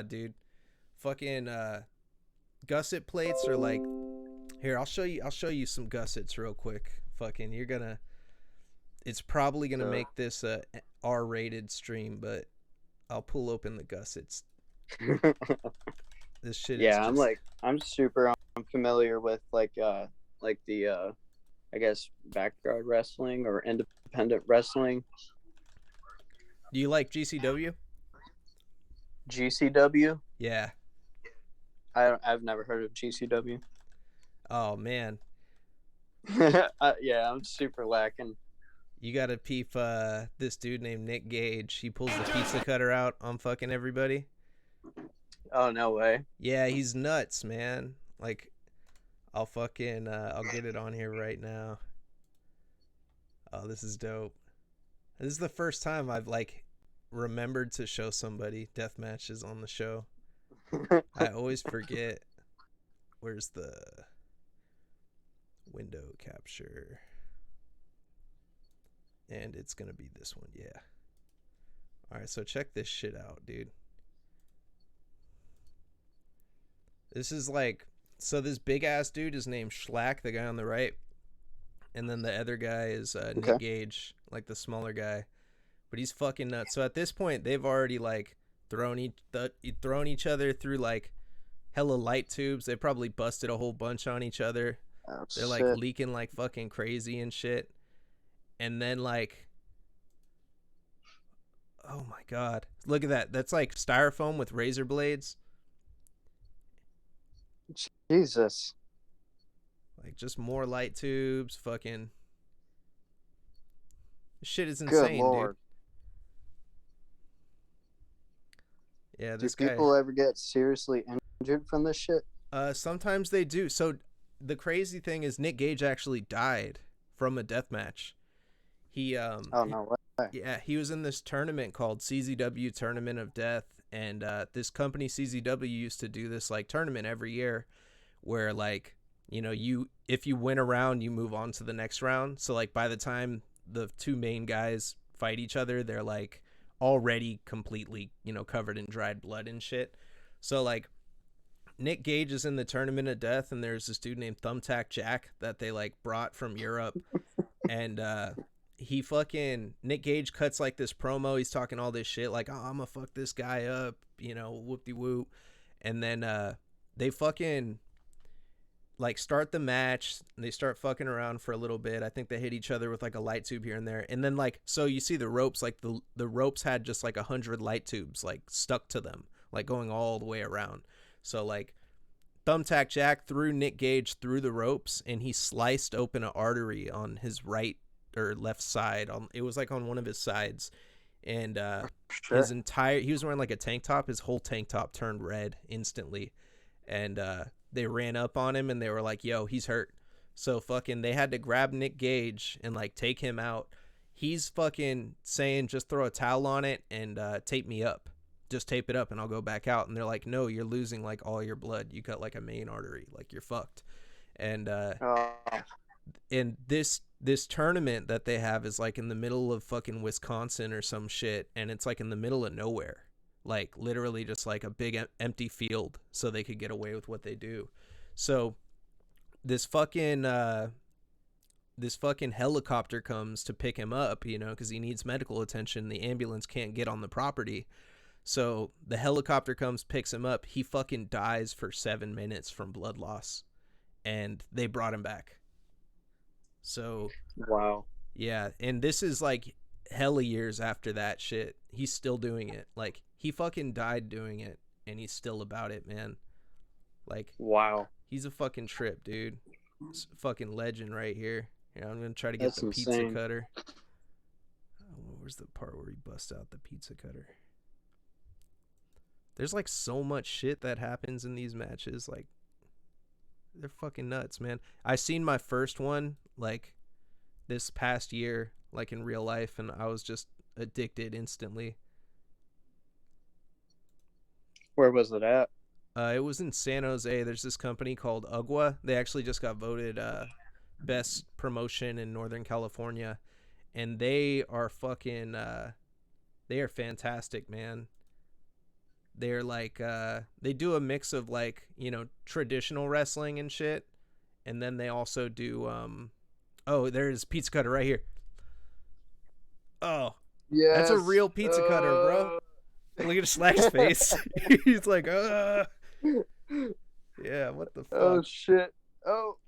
god, dude. Fucking gusset plates are like, here, I'll show you some gussets real quick. Fucking it's probably gonna So, make this a R-rated stream, but I'll pull open the gussets. This shit is yeah, just I'm super unfamiliar with like the I guess backyard wrestling or independent wrestling. Do you like GCW? GCW? Yeah. I've never heard of GCW. Oh man. Yeah, I'm super lacking. You gotta peep this dude named Nick Gage. He pulls the pizza cutter out on fucking everybody. Oh, no way. Yeah, he's nuts, man. Like, I'll get it on here right now. Oh, this is dope. This is the first time I've like remembered to show somebody death matches on the show. I always forget. Where's the window capture? And it's gonna be this one, yeah. Alright, so check this shit out, dude. This is like, so this big ass dude is named Schlack, the guy on the right, and then the other guy is Nick Okay. Gage, like the smaller guy. But he's fucking nuts. So at this point, they've already like thrown each other through like hella light tubes. They probably busted a whole bunch on each other. Oh They're like shit. leaking like fucking crazy and shit. And then like, oh my god, look at that. That's like styrofoam with razor blades. Jesus. Like just more light tubes. Fucking this shit is Good insane, dude. lord. Yeah, Do this guy. people ever get seriously injured from this shit? Sometimes they do. So the crazy thing is, Nick Gage actually died from a death match. He Oh, no way. yeah, he was in this tournament called CZW Tournament of Death, and this company CZW used to do this like tournament every year, where like you if you win a round, you move on to the next round. So like by the time the two main guys fight each other, they're like already completely covered in dried blood and shit. So like Nick Gage is in the Tournament of Death, and there's this dude named Thumbtack Jack that they like brought from Europe, and he fucking Nick Gage cuts like this promo. He's talking all this shit like, "Oh, I'm gonna fuck this guy up," whoop de whoop, and then they fucking like start the match. They start fucking around for a little bit. I think they hit each other with like a light tube here and there, and then like so you see the ropes, like the ropes had just like 100 light tubes like stuck to them, like going all the way around. So like Thumbtack Jack threw Nick Gage through the ropes, and he sliced open an artery on his right or left side. It was like on one of his sides, and his Shit. entire he was wearing like a tank top. His whole tank top turned red instantly, and they ran up on him and they were like, "Yo, he's hurt." So fucking they had to grab Nick Gage and like take him out. He's fucking saying, "Just throw a towel on it and tape me up." Just tape it up and I'll go back out. And they're like, no, you're losing like all your blood. You cut like a main artery, like you're fucked. And Oh, this tournament that they have is like in the middle of fucking Wisconsin or some shit, and it's like in the middle of nowhere, like literally just like a big empty field, so they could get away with what they do. So this fucking this fucking helicopter comes to pick him up, because he needs medical attention. The ambulance can't get on the property. So the helicopter comes, picks him up. He fucking dies for 7 minutes from blood loss, and they brought him back. So wow. yeah, and this is like hella years after that shit. He's still doing it. Like he fucking died doing it, and he's still about it, man. Like Wow. he's a fucking trip, dude. It's a fucking legend right here. Yeah, I'm gonna try to get That's the pizza insane. cutter. Where's the part where he busts out the pizza cutter? There's like so much shit that happens in these matches. Like they're fucking nuts, man. I seen my first one like this past year, like in real life, and I was just addicted instantly. Where was it at? It was in San Jose. There's this company called Ugwa. They actually just got voted best promotion in Northern California, and they are fucking they are fantastic, man. They're like they do a mix of like, you know, traditional wrestling and shit, and then they also do oh, there's Pizza Cutter right here. Oh, that's a Yes. real pizza cutter, bro. Look at Slack's face. He's like, yeah, what the Oh fuck? shit. Oh.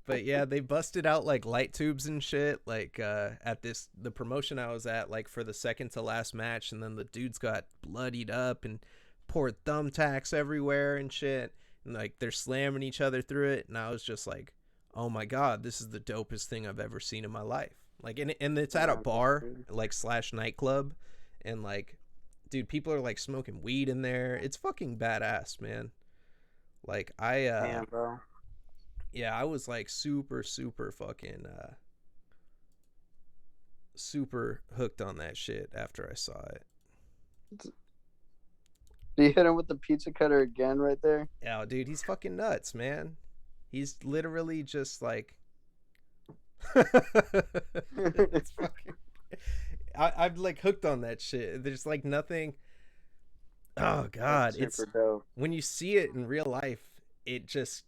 But yeah, they busted out like light tubes and shit, like at this the promotion I was at, like for the second to last match, and then the dudes got bloodied up and poured thumbtacks everywhere and shit, and like they're slamming each other through it, and I was just like, oh my god, this is the dopest thing I've ever seen in my life. Like, and it's at a Yeah, bar like slash nightclub, and like, dude, people are like smoking weed in there. It's fucking badass, man. Like damn, bro. yeah, I was like super fucking super hooked on that shit after I saw it. Do you hit him with the pizza cutter again right there? Yeah, dude, he's fucking nuts, man. He's literally just like it's fucking I'm like hooked on that shit. There's like nothing. Oh That's god, it's super dope. when you see it in real life, it just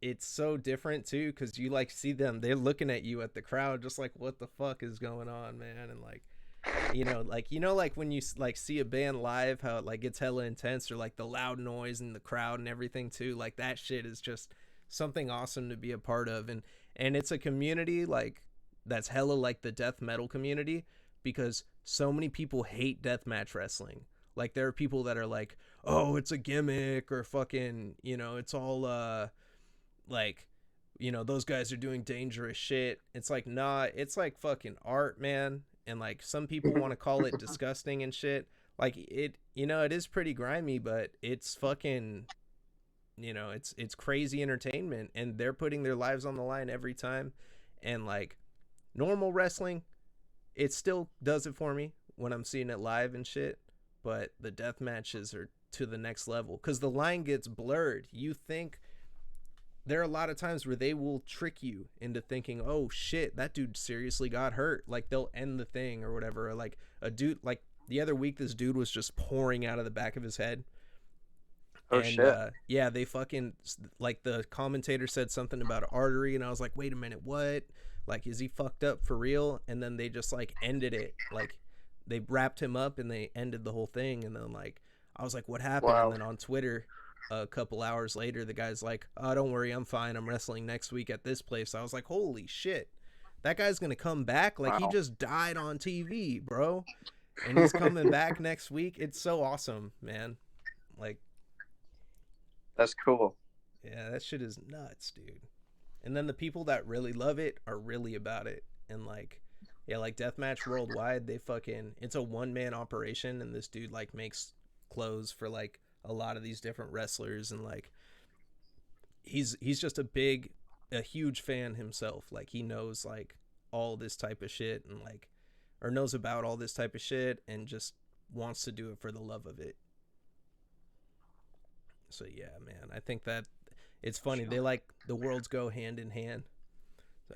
it's so different too, because you like see them, they're looking at you at the crowd just like, what the fuck is going on, man? And like, you know, like when you like see a band live, how it like gets hella intense, or like the loud noise in the crowd and everything too, like that shit is just something awesome to be a part of. And it's a community like that's hella like the death metal community, because so many people hate deathmatch wrestling. Like there are people that are like, oh, it's a gimmick, or fucking, you know, it's all like, you know, those guys are doing dangerous shit. It's like, nah, it's like fucking art, man. And like some people want to call it disgusting and shit. Like it, you know, it is pretty grimy, but it's fucking, you know, it's crazy entertainment, and they're putting their lives on the line every time. And like normal wrestling, it still does it for me when I'm seeing it live and shit. But the death matches are to the next level, because the line gets blurred. You think there are a lot of times where they will trick you into thinking, oh shit, that dude seriously got hurt. Like they'll end the thing or whatever. Or like a dude, like the other week, this dude was just pouring out of the back of his head. Oh And shit. yeah, they fucking, like the commentator said something about an artery, and I was like, wait a minute, what? Like, is he fucked up for real? And then they just like ended it. Like they wrapped him up and they ended the whole thing. And then like I was like, what happened? And Wow. then on Twitter, a couple hours later, the guy's like, oh, don't worry, I'm fine, I'm wrestling next week at this place. I was like, holy shit, that guy's gonna come back. Like he Wow. just died on TV, bro, and he's coming back next week. It's so awesome, man. Like, That's cool. yeah, that shit is nuts, dude. And then the people that really love it are really about it. And like, yeah, like Deathmatch Worldwide, they fucking, it's a one man operation, and this dude like makes clothes for like a lot of these different wrestlers, and like he's just a huge fan himself. Like he knows like all this type of shit, and like, or knows about all this type of shit, and just wants to do it for the love of it. So yeah, man, I think that it's funny. They like the worlds go hand in hand.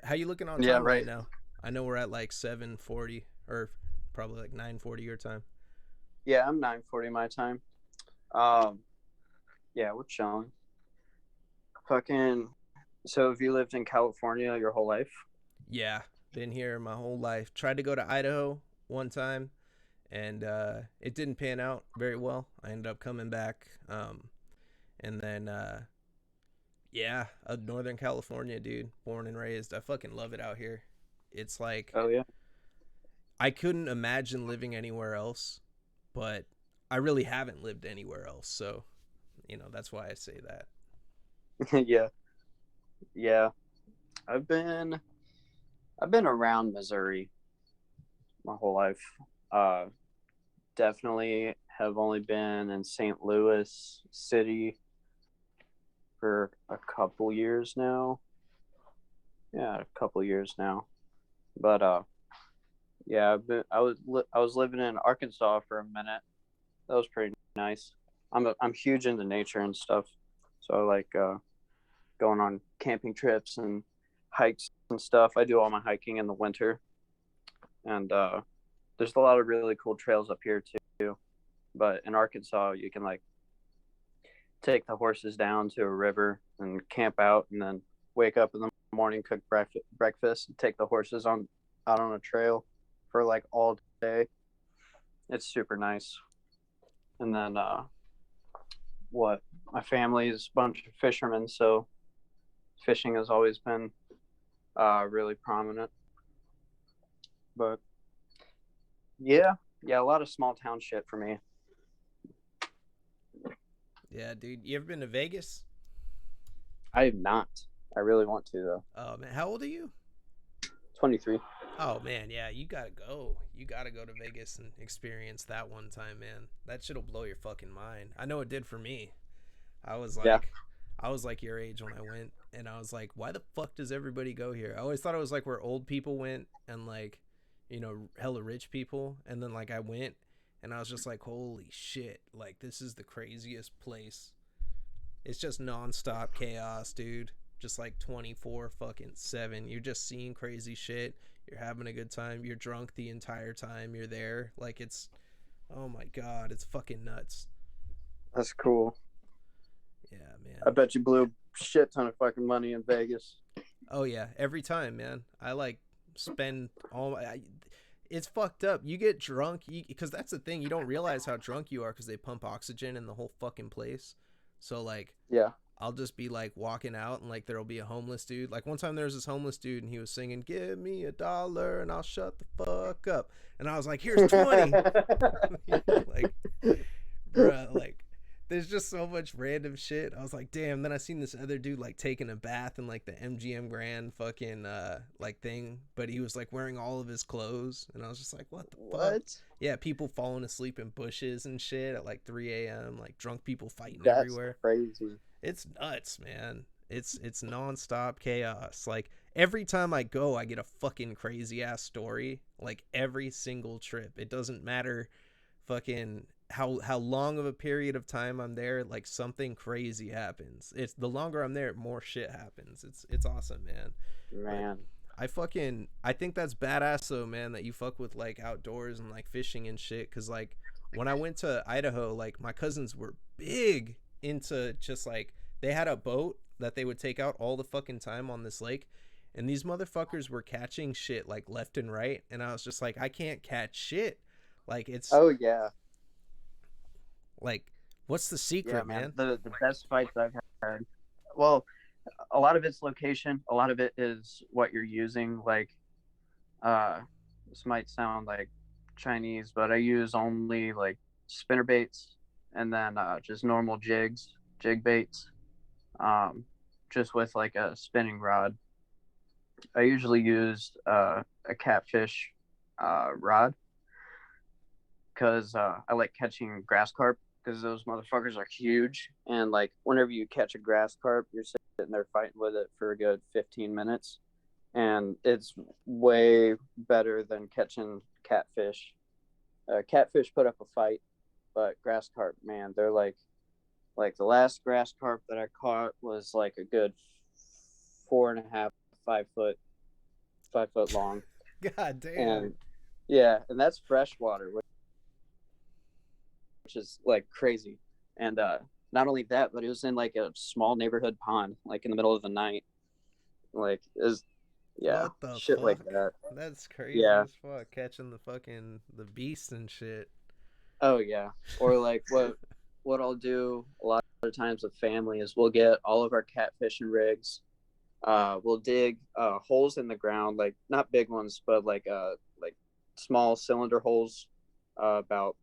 How you looking on Yeah, time right right. now? I know we're at like 7:40, or probably like 9:40 your time. Yeah, I'm 9:40 my time. Um, yeah, we're chilling. Fucking. So, have you lived in California your whole life? Yeah, been here my whole life. Tried to go to Idaho one time, and it didn't pan out very well. I ended up coming back, and then yeah, Northern California, dude, born and raised. I fucking love it out here. It's like Oh yeah. I couldn't imagine living anywhere else, but I really haven't lived anywhere else. So, you know, that's why I say that. Yeah. Yeah. I've been I've been around Missouri my whole life. Uh, definitely have only been in St. Louis City for a couple years now. Yeah, a couple years now. But yeah, I was living in Arkansas for a minute. That was pretty nice. I'm huge into nature and stuff, so I like going on camping trips and hikes and stuff. I do all my hiking in the winter, and there's a lot of really cool trails up here too. But in Arkansas, you can like take the horses down to a river and camp out, and then wake up in the morning, cook breakfast, and take the horses on out on a trail for like all day. It's super nice. And then what? My family is a bunch of fishermen, so fishing has always been really prominent. But yeah, a lot of small town shit for me. Yeah, dude. You ever been to Vegas? I have not. I really want to though. Oh man, how old are you? 23. Oh man, yeah, you gotta go. You gotta go to Vegas and experience that one time, man. That shit'll blow your fucking mind. I know it did for me. I was Yeah. like, I was like your age when I went, and I was like, why the fuck does everybody go here? I always thought it was like where old people went and like, hella rich people. And then like I went, and I was just like, holy shit, like this is the craziest place. It's just nonstop chaos, dude. Just like 24 fucking 7. You're just seeing crazy shit. You're having a good time. You're drunk the entire time you're there. Like it's, oh my god, it's fucking nuts. That's cool. Yeah, I man. bet you blew a shit ton of fucking money in Vegas. Oh yeah, every time, man. I like spend all it's fucked up. You get drunk because that's the thing. You don't realize how drunk you are because they pump oxygen in the whole fucking place. So like Yeah. I'll just be like walking out and like there'll be a homeless dude. Like one time there was this homeless dude and he was singing, "Give me $1 and I'll shut the fuck up." And I was like, "Here's 20." Like, bruh, like there's just so much random shit. I was like, damn. Then I seen this other dude like taking a bath in like the MGM Grand fucking like thing, but he was like wearing all of his clothes, and I was just like, what the fuck? What? Yeah, people falling asleep in bushes and shit at like 3 a.m. Like drunk people fighting That's everywhere. crazy. It's nuts, man. It's nonstop chaos. Like every time I go, I get a fucking crazy ass story. Like every single trip, it doesn't matter fucking how long of a period of time I'm there, like something crazy happens. It's the longer I'm there, more shit happens. It's awesome, man. But Man. I think that's badass though, man, that you fuck with like outdoors and like fishing and shit. Cause like when I went to Idaho, like my cousins were big into just like they had a boat that they would take out all the fucking time on this lake. And these motherfuckers were catching shit like left and right. And I was just like, I can't catch shit. Like it's Oh yeah. like, what's the Yeah, secret, man. man? The best fights I've had. Well, a lot of it's location. A lot of it is what you're using. Like, uh, this might sound like Chinese, but I use only like spinner baits and then just normal jig baits. Um, just with like a spinning rod. I usually use a catfish rod because I like catching grass carp because those motherfuckers are huge. And like whenever you catch a grass carp, you're sitting there fighting with it for a good 15 minutes. And it's way better than catching catfish. Catfish put up a fight, but grass carp, man, they're like the last grass carp that I caught was like a good 4.5, 5 foot, 5 foot long. God damn. And yeah, and that's freshwater, which is like crazy. And not only that, but it was in like a small neighborhood pond, like in the middle of the night. Like is yeah, What the shit like fuck? that. That's crazy Yeah. as fuck. Catching the fucking the beast and shit. Oh yeah. Or like what I'll do a lot of times with family is we'll get all of our catfishing rigs. We'll dig holes in the ground, like not big ones, but like small cylinder holes, about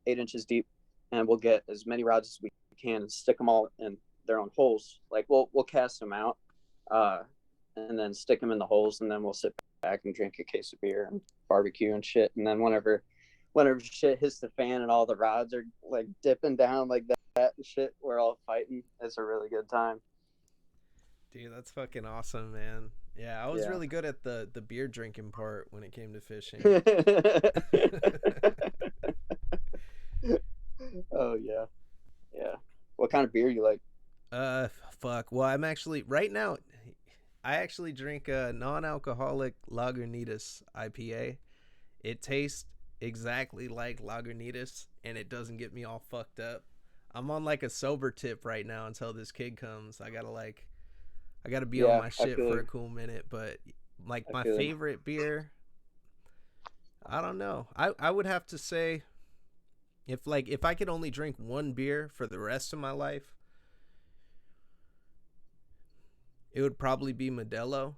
8 inches deep, and we'll get as many rods as we can and stick them all in their own holes. Like we'll cast them out, uh, and then stick them in the holes, and then we'll sit back and drink a case of beer and barbecue and shit. And then whenever shit hits the fan and all the rods are like dipping down like that and shit, we're all fighting. It's a really good time. Dude, that's fucking awesome, man. Yeah, I was Yeah. really good at the beer drinking part when it came to fishing. Oh yeah, yeah. What kind of beer you like? Fuck. Well, I'm actually right now. I actually drink a non-alcoholic Lagunitas IPA. It tastes exactly like Lagunitas, and it doesn't get me all fucked up. I'm on like a sober tip right now until this kid comes. I gotta be on Yeah, my I shit feel for you. a cool minute. But like I my feel you. favorite beer, I don't know. I would have to say if I could only drink one beer for the rest of my life, it would probably be Modelo.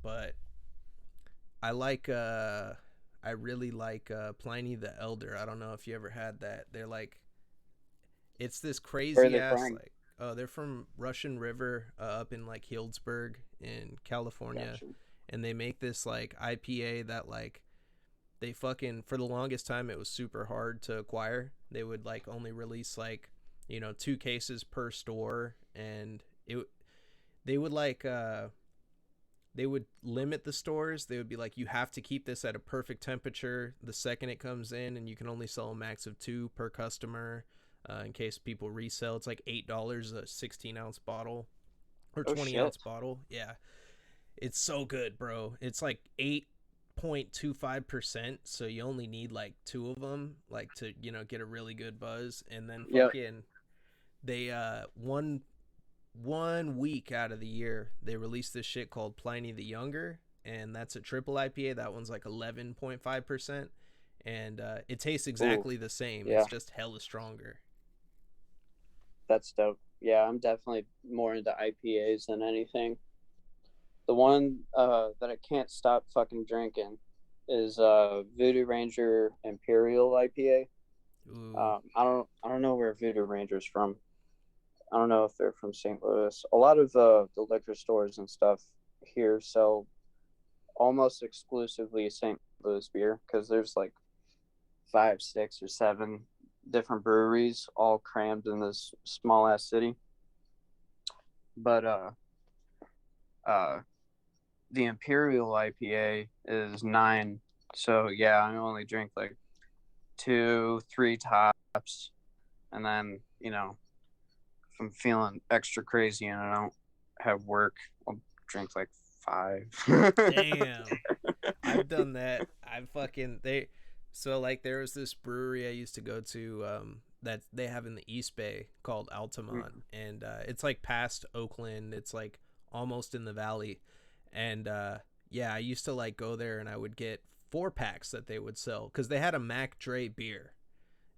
But I like I really like Pliny the Elder. I don't know if you ever had that. They're like it's this Where are crazy they ass from? like they're from Russian River up in like Healdsburg in California, Gotcha. and they make this like IPA that like they fucking for the longest time it was super hard to acquire. They would like only release like, you know, 2 cases per store, and it they would like they would limit the stores. They would be like, you have to keep this at a perfect temperature the second it comes in, and you can only sell a max of 2 per customer. In case people resell, it's like $8 a 16-ounce bottle or Oh 20-ounce shit. bottle. Yeah, it's so good, bro. It's like 8.25%, so you only need like two of them, like to get a really good buzz, and then Yeah. fucking they one week out of the year they release this shit called Pliny the Younger, and that's a triple IPA. That one's like 11.5%, and it tastes Ooh. exactly the same. Yeah. It's just hella stronger. That's dope. Yeah, I'm definitely more into IPAs than anything. The one that I can't stop fucking drinking is Voodoo Ranger Imperial IPA. Ooh, I don't know where Voodoo Ranger's from. I don't know if they're from St. Louis. A lot of the liquor stores and stuff here sell almost exclusively St. Louis beer because there's like 5, 6, or 7 different breweries all crammed in this small ass city. But uh, the Imperial IPA is 9. So yeah, I only drink like 2, 3 tops, and then if I'm feeling extra crazy and I don't have work, I'll drink like 5. damn. I've done that. I fucking they so like there was this brewery I used to go to that they have in the East Bay called Altamont, and it's like past Oakland. It's like almost in the valley. And yeah, I used to like go there and I would get 4 packs that they would sell cuz they had a Mac Dre beer,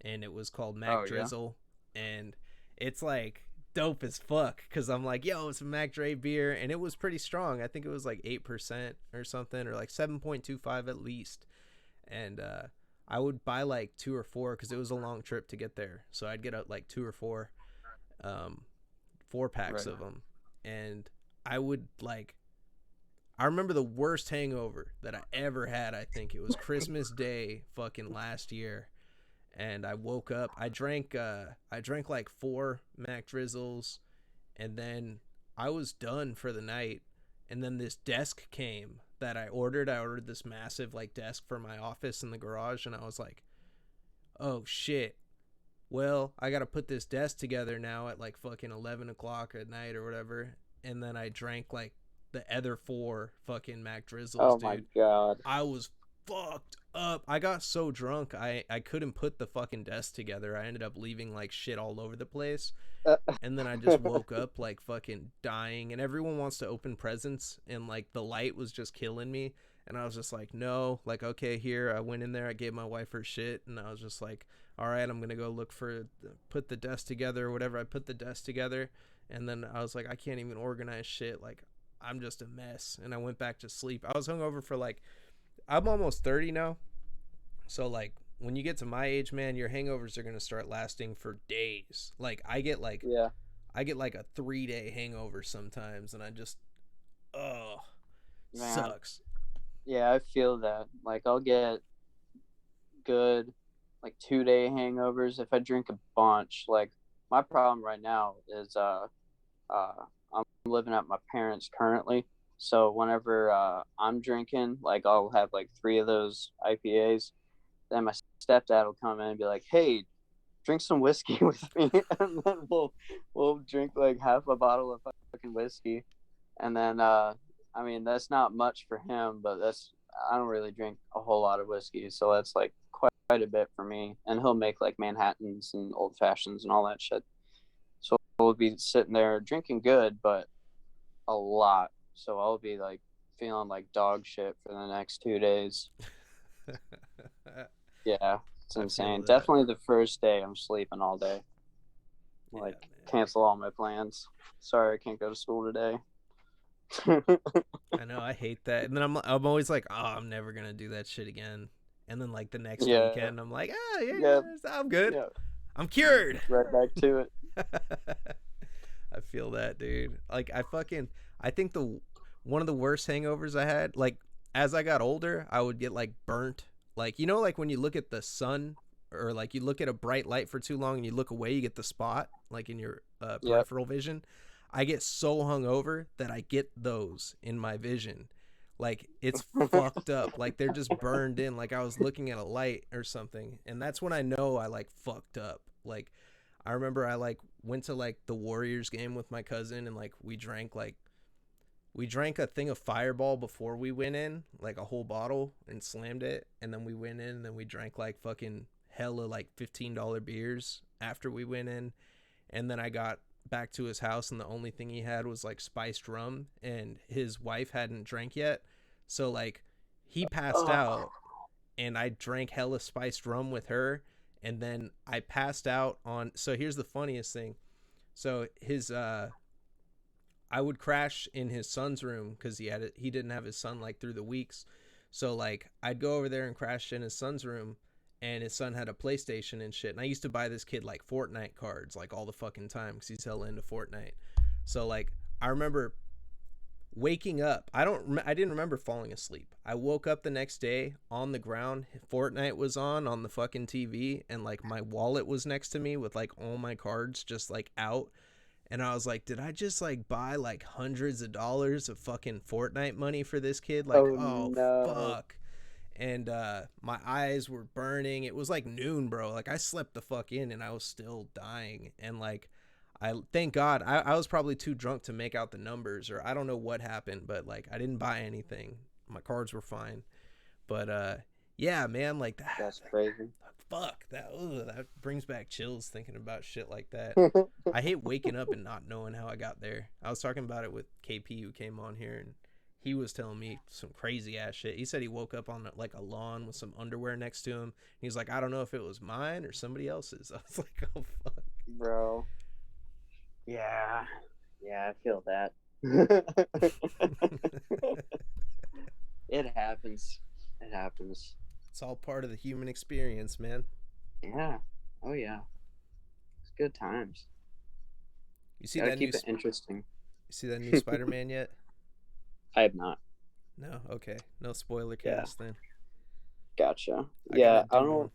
and it was called Mac Oh yeah. Drizzle, and it's like dope as fuck because I'm like, yo, it's a Mac Dre beer, and it was pretty strong. I think it was like 8% or something, or like 7.25 at least, and I would buy like 2 or 4 because it was a long trip to get there, so I'd get like 2 or 4, um, 4 packs Right. of them, and I would like. I remember the worst hangover that I ever had. I think it was Christmas Day, fucking last year, and I woke up. I drank like 4 Mac Drizzles, and then I was done for the night. And then this desk came that I ordered. I ordered this massive like desk for my office in the garage, and I was like, "Oh shit! Well, I gotta put this desk together now at like fucking 11 o'clock at night or whatever." And then I drank like the other 4 fucking Mac Drizzles, Oh my dude. god. I was fucked up. I got so drunk I couldn't put the fucking desk together. I ended up leaving like shit all over the place. And then I just woke up like fucking dying, and everyone wants to open presents, and like the light was just killing me, and I was just like, no, like okay, here. I went in there, I gave my wife her shit, and I was just like, all right, I'm going to go look for put the desk together or whatever. I put the desk together, and then I was like, I can't even organize shit. Like I'm just a mess, and I went back to sleep. I was hungover for like I'm almost 30 now. So like when you get to my age, man, your hangovers are going to start lasting for days. Like Yeah, I get like a 3-day hangover sometimes, and I just oh, man. sucks. Yeah, I feel that. Like I'll get good like 2-day hangovers if I drink a bunch. Like my problem right now is uh I'm living at my parents currently. So whenever I'm drinking, like I'll have like 3 of those IPAs. Then my stepdad will come in and be like, "Hey, drink some whiskey with me," and then we'll drink like half a bottle of fucking whiskey, And then, I mean, that's not much for him, but I don't really drink a whole lot of whiskey, so that's like quite a bit for me. And he'll make like Manhattans and old fashions and all that shit. So we'll be sitting there drinking good, but a lot. So I'll be like feeling like dog shit for the next 2 days. Yeah, it's I feel insane. that. Definitely the first day I'm sleeping all day. Yeah, Like man. cancel all my plans. Sorry, I can't go to school today. I know I hate that. And then I'm always like, oh, I'm never gonna do that shit again. And then like the next Yeah, weekend, I'm like, ah, yeah, yeah, I'm good. yeah. I'm cured. Right back to it. I feel that, dude. Like I think the one of the worst hangovers I had, like as I got older, I would get like burnt. Like like when you look at the sun or like you look at a bright light for too long and you look away, you get the spot like in your Yep. peripheral vision. I get so hungover that I get those in my vision. Like it's fucked up. Like they're just burned in. Like I was looking at a light or something, and that's when I know I like fucked up. Like I remember I like went to like the Warriors game with my cousin, and like we drank a thing of Fireball before we went in, like a whole bottle, and slammed it, and then we went in, and then we drank like fucking hella like $15 beers after we went in, and then I got back to his house, and the only thing he had was like spiced rum, and his wife hadn't drank yet, so like he passed Oh, out, and I drank hella spiced rum with her, and then I passed out on. So here's the funniest thing. So his I would crash in his son's room because he didn't have his son like through the weeks. So like I'd go over there and crash in his son's room, and his son had a PlayStation and shit. And I used to buy this kid like Fortnite cards like all the fucking time because he's hella into Fortnite. So like I remember waking up. I didn't remember falling asleep. I woke up the next day on the ground. Fortnite was on the fucking TV, and like my wallet was next to me with like all my cards just like out. And I was like, did I just like buy like hundreds of dollars of fucking Fortnite money for this kid? Like, oh oh no. fuck. And my eyes were burning. It was like noon, bro. Like I slept the fuck in and I was still dying. And like I thank God I was probably too drunk to make out the numbers, or I don't know what happened, but like I didn't buy anything. My cards were fine. But yeah, man, like that, That's crazy. fuck that brings back chills thinking about shit like that. I hate waking up and not knowing how I got there. I was talking about it with KP who came on here, and he was telling me some crazy ass shit. He said he woke up on like a lawn with some underwear next to him. He's like, I don't know if it was mine or somebody else's. I was like, oh fuck. Bro. Yeah. Yeah, I feel that. It happens. It happens. It's all part of the human experience, man. Yeah. Oh yeah. It's good times. You see Gotta that new keep it interesting. Spider-Man yet? I have not. No. Okay. No spoiler Yeah. cast then. Gotcha. I gotta Yeah, I do one.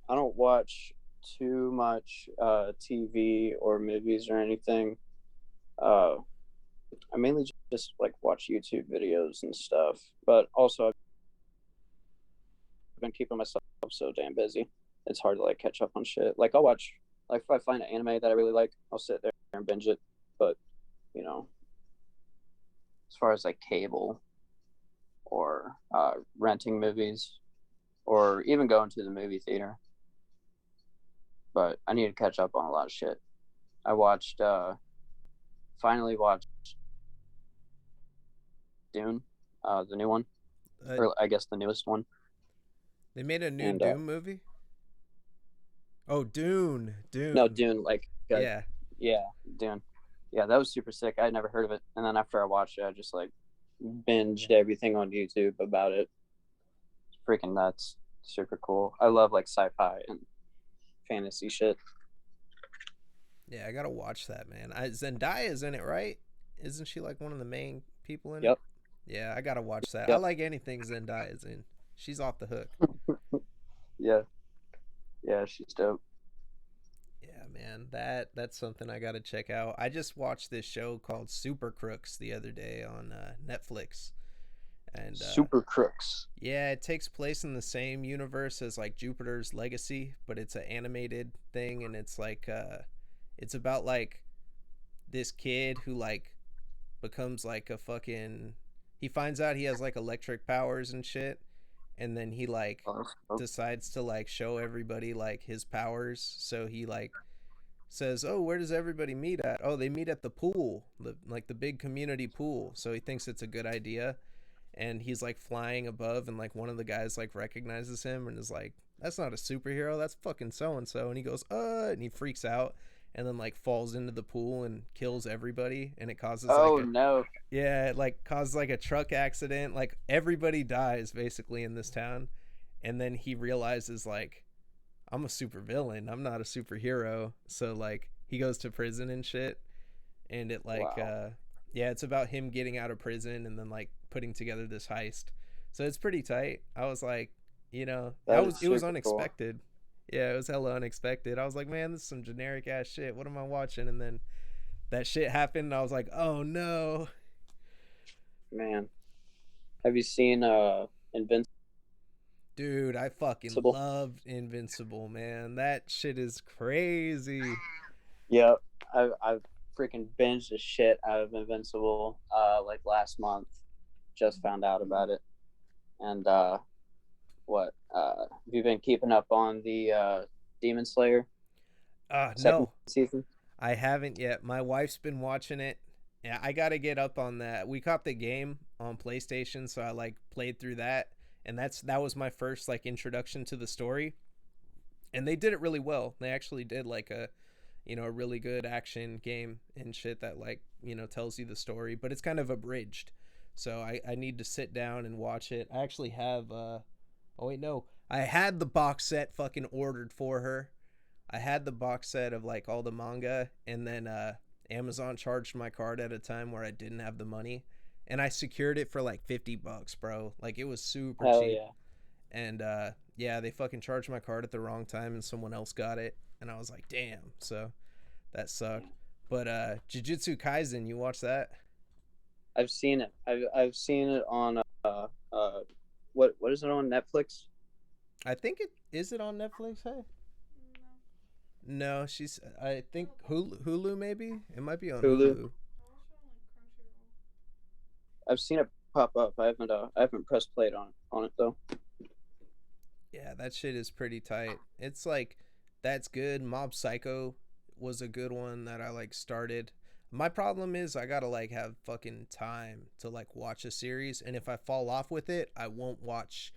don't watch too much TV or movies or anything. Uh I mainly just like watch YouTube videos and stuff. But also I've been keeping myself so damn busy. It's hard to like catch up on shit. Like I'll watch like if I find an anime that I really like, I'll sit there and binge it. But, you know, as far as like cable or renting movies or even going to the movie theater, but I need to catch up on a lot of shit. I watched finally watched Dune, the new one, Uh, or I guess the newest one. they made a new And Doom movie. Oh, Dune. no, Dune. Dune, like Yeah. yeah, Dune. Yeah, that was super sick. I had never heard of it, and then after I watched it, I just like binged everything on YouTube about it. It's freaking nuts. Super cool. I love like sci-fi and fantasy shit. Yeah, I gotta watch that, man. Zendaya's in it, right? Isn't she like one of the main people in it? Yep. Yeah, I gotta watch that. I Yep. like anything Zendaya's in. She's off the hook. Yeah. Yeah, she's dope. Yeah, man. That's something I gotta check out. I just watched this show called Super Crooks the other day on Netflix, and Super crooks. yeah, it takes place in the same universe as like Jupiter's Legacy, but it's an animated thing, and it's like it's about like this kid who like becomes like a fucking. He finds out he has like electric powers and shit, and then he like Oh, decides to like show everybody like his powers. So he like says, "Oh, where does everybody meet at? Oh, they meet at the pool, the big community pool." So he thinks it's a good idea, and he's like flying above, and like one of the guys like recognizes him and is like, "That's not a superhero, that's fucking so and so." And he goes, and he freaks out, and then like falls into the pool and kills everybody, and it causes like oh a no, yeah, it like causes like a truck accident. Like everybody dies basically in this town, and then he realizes like I'm a super villain. I'm not a superhero. So like he goes to prison and shit, and it like wow, yeah, it's about him getting out of prison and then like putting together this heist. So it's pretty tight. I was like, that is it was super cool. unexpected. Yeah, it was hella unexpected. I was like, man, this is some generic ass shit. What am I watching? And then that shit happened and I was like, oh no. Man, have you seen Invincible? Dude, I fucking loved Invincible, man. That shit is crazy. Yep, I've freaking binged the shit out of Invincible. Like last month, just found out about it. And what? Have you been keeping up on the Demon Slayer second No, season? I haven't yet. My wife's been watching it. Yeah, I gotta get up on that. We caught the game on PlayStation, so I like played through that, and that was my first like introduction to the story. And they did it really well. They actually did like a really good action game and shit that like tells you the story, but it's kind of abridged. So I need to sit down and watch it. I actually have oh wait, no, I had the box set fucking ordered for her. I had the box set of like all the manga, and then Amazon charged my card at a time where I didn't have the money, and I secured it for like $50, bro. Like it was super Hell cheap, yeah. and yeah, they fucking charged my card at the wrong time, and someone else got it, and I was like, damn. So that sucked. But Jujutsu Kaisen, you watch that? I've seen it. I've seen it on what is it on Netflix? I think it is it on Netflix. Hey, no, she's. I think Hulu maybe. It might be on Hulu. Hulu. I've seen it pop up. I haven't pressed play on it though. Yeah, that shit is pretty tight. It's like that's good. Mob Psycho was a good one that I like started. My problem is I gotta like have fucking time to like watch a series, and if I fall off with it, I won't watch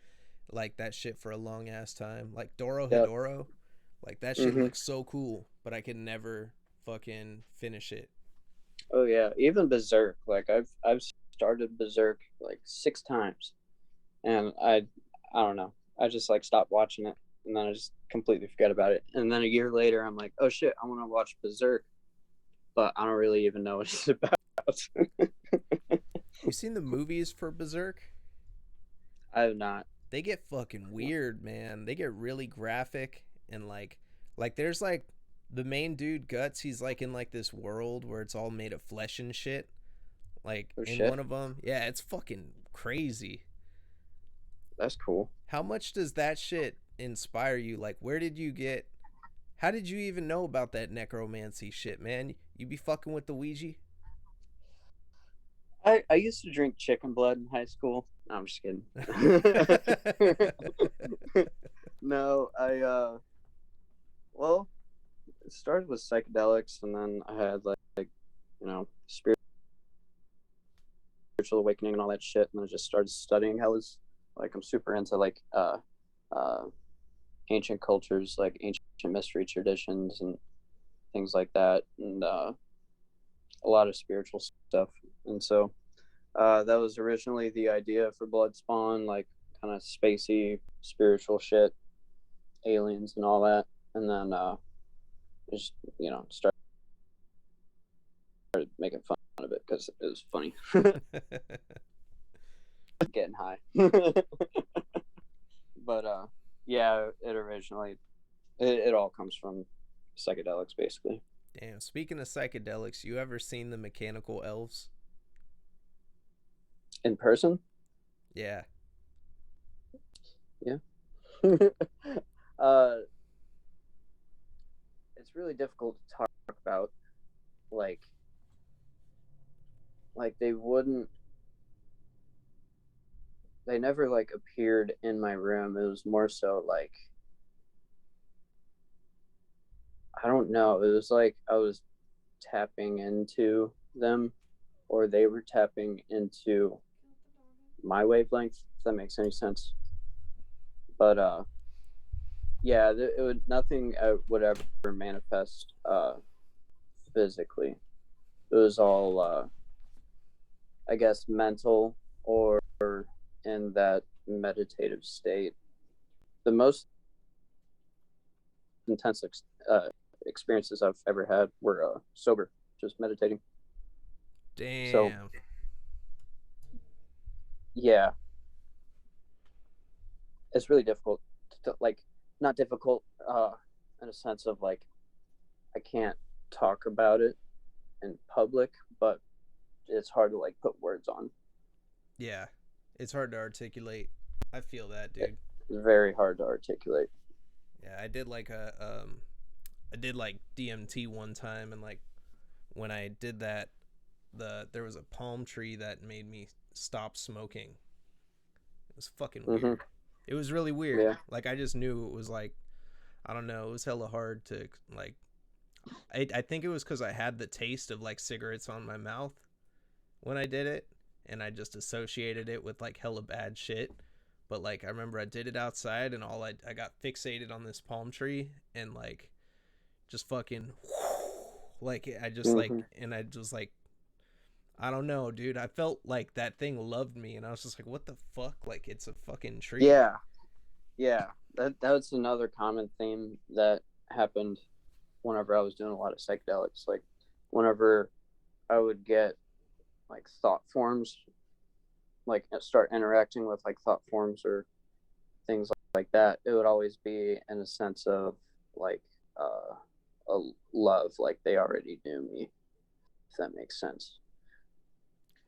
like that shit for a long ass time. Like Doro Yep. Hidoro, like that shit Mm-hmm. looks so cool, but I can never fucking finish it. Oh yeah. Even Berserk. Like I've started Berserk like 6 times, and I don't know. I just like stopped watching it, and then I just completely forget about it. And then a year later, I'm like, oh shit, I want to watch Berserk, but I don't really even know what it's about. You seen the movies for Berserk? I have not. They get fucking weird, man. They get really graphic and like there's like the main dude Guts, he's like in like this world where it's all made of flesh and shit. Like Oh in shit, one of them, yeah, it's fucking crazy. that's cool. How much does that shit inspire you? Like where did you get how did you even know about that necromancy shit, man? You be fucking with the Ouija? I used to drink chicken blood in high school. No, I'm just kidding. No, well, it started with psychedelics, and then I had like spiritual awakening and all that shit, and I just started studying. I was like, I'm super into like uh ancient cultures, like ancient mystery traditions and things like that, and a lot of spiritual stuff. And so that was originally the idea for Bloodspawn, like kind of spacey spiritual shit, aliens and all that. And then just started making fun of it because it was funny. Getting high. But yeah, it all comes from psychedelics basically. Damn, speaking of psychedelics, you ever seen the mechanical elves? In person. Yeah. Yeah. uh it's really difficult to talk about, like like they never like appeared in my room. It was more so like, I don't know. It was like I was tapping into them, or they were tapping into my wavelength, if that makes any sense. But yeah, it would nothing would ever manifest physically. It was all I guess mental or in that meditative state. The most intense experiences I've ever had were sober, just meditating. So Damn. yeah, it's really difficult to, like, not difficult in a sense of like I can't talk about it in public, but it's hard to like put words on. Yeah. It's hard to articulate. I feel that, It's dude. very hard to articulate. Yeah, I did like DMT one time, and like when I did that, there was a palm tree that made me stop smoking. It was fucking Mm-hmm. weird. It was really weird. Yeah. Like I just knew it was like, I don't know, it was hella hard to like. I think it was because I had the taste of like cigarettes on my mouth when I did it, and I just associated it with like hella bad shit. But like I remember I did it outside, and I got fixated on this palm tree, and like just fucking like I just Mm-hmm. like, and I just like, I don't know, dude. I felt like that thing loved me, and I was just like, what the fuck? Like it's a fucking tree. Yeah. Yeah. That's another common theme that happened whenever I was doing a lot of psychedelics. Like whenever I would get like thought forms, like start interacting with like thought forms or things like that, it would always be in a sense of like a love, like they already knew me, if that makes sense.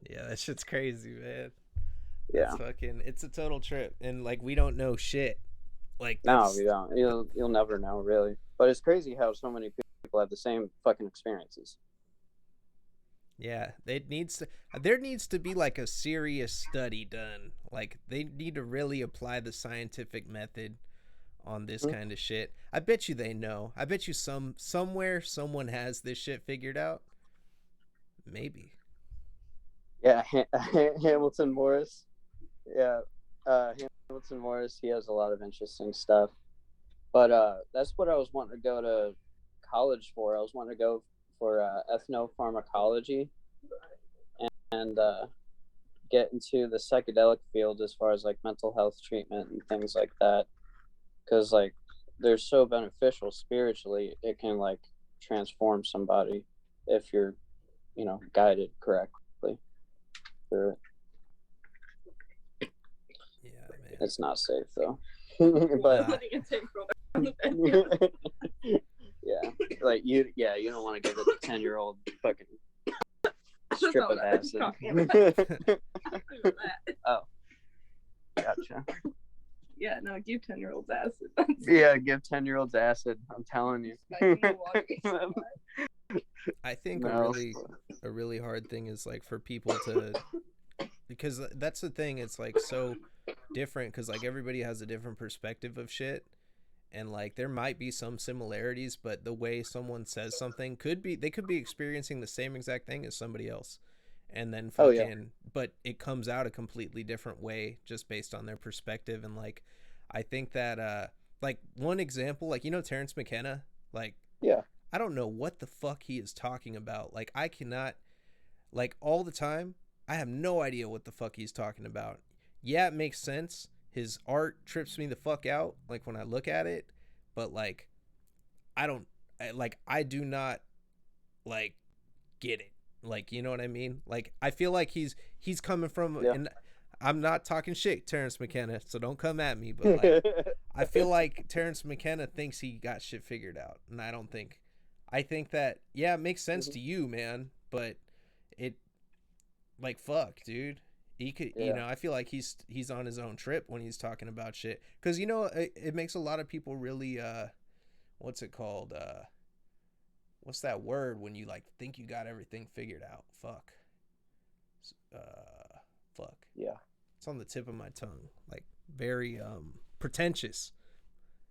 Yeah, that shit's crazy, man. That's Yeah. fucking. It's a total trip, and like we don't know shit. Like No, that's you don't. You'll never know really. But it's crazy how so many people have the same fucking experiences. yeah. It needs to. There needs to be like a serious study done. Like they need to really apply the scientific method on this Mm-hmm. kind of shit. I bet you they know. I bet you somewhere someone has this shit figured out. Maybe. Yeah, Hamilton Morris. Yeah, Hamilton Morris. He has a lot of interesting stuff. But that's what I was wanting to go to college for. I was wanting to go for ethnopharmacology and get into the psychedelic field as far as like mental health treatment and things like that. Because like they're so beneficial spiritually, it can like transform somebody if you're, guided correctly through it. Yeah, man. It's not safe though. But Nah. yeah, like you don't want to give it a 10-year-old fucking strip of acid. Oh, gotcha. Yeah, no, give 10-year-olds acid. Yeah, give 10-year-olds acid. I'm telling you. I think No. a really hard thing is like for people to, because that's the thing, it's like so different because like everybody has a different perspective of shit, and like there might be some similarities, but the way someone says something could be, they could be experiencing the same exact thing as somebody else, and then Oh yeah. fucking, but it comes out a completely different way just based on their perspective. And like I think that like one example, like Terrence McKenna, like Yeah. I don't know what the fuck he is talking about. Like I cannot, like all the time, I have no idea what the fuck he's talking about. Yeah, it makes sense. His art trips me the fuck out like when I look at it, but like I don't, I do not like get it. Like, you know what I mean? Like I feel like he's coming from, Yeah. and I'm not talking shit, Terrence McKenna, so don't come at me, but like I feel like Terrence McKenna thinks he got shit figured out, and I don't think. I think that, yeah, it makes sense to you, man, but it, like, fuck, dude. He could, Yeah. I feel like he's on his own trip when he's talking about shit, because it makes a lot of people really what's it called, what's that word when you like think you got everything figured out? Fuck. Fuck. Yeah. It's on the tip of my tongue. Like very pretentious.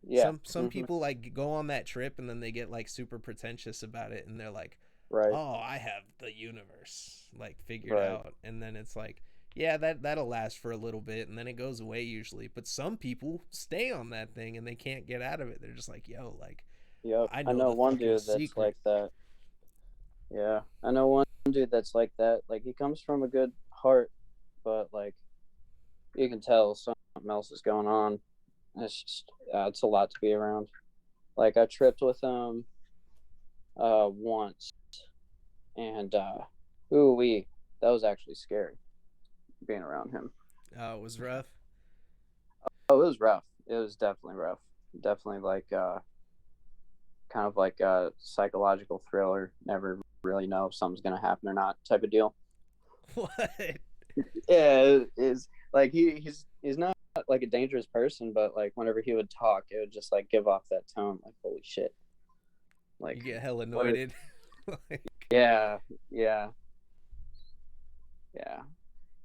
Yeah. Some people like go on that trip and then they get like super pretentious about it and they're like, Right. "Oh, I have the universe like figured Right. out." And then it's like, yeah, that'll last for a little bit and then it goes away usually. But some people stay on that thing and they can't get out of it. They're just like, "Yo, like Yep. I I know know the one fucking dude that's secret." like that. Yeah. I know one dude that's like that. Like he comes from a good heart, but like you can tell something else is going on. It's just it's a lot to be around. Like I tripped with him once, and ooh wee, that was actually scary being around him. It was rough. Oh, it was rough. It was definitely rough. Definitely like kind of like a psychological thriller. Never really know if something's gonna happen or not type of deal. What? Yeah, it is like he's not like a dangerous person, but like whenever he would talk, it would just like give off that tone, like holy shit. You Like get hell what? anointed. Like, Yeah, yeah, yeah,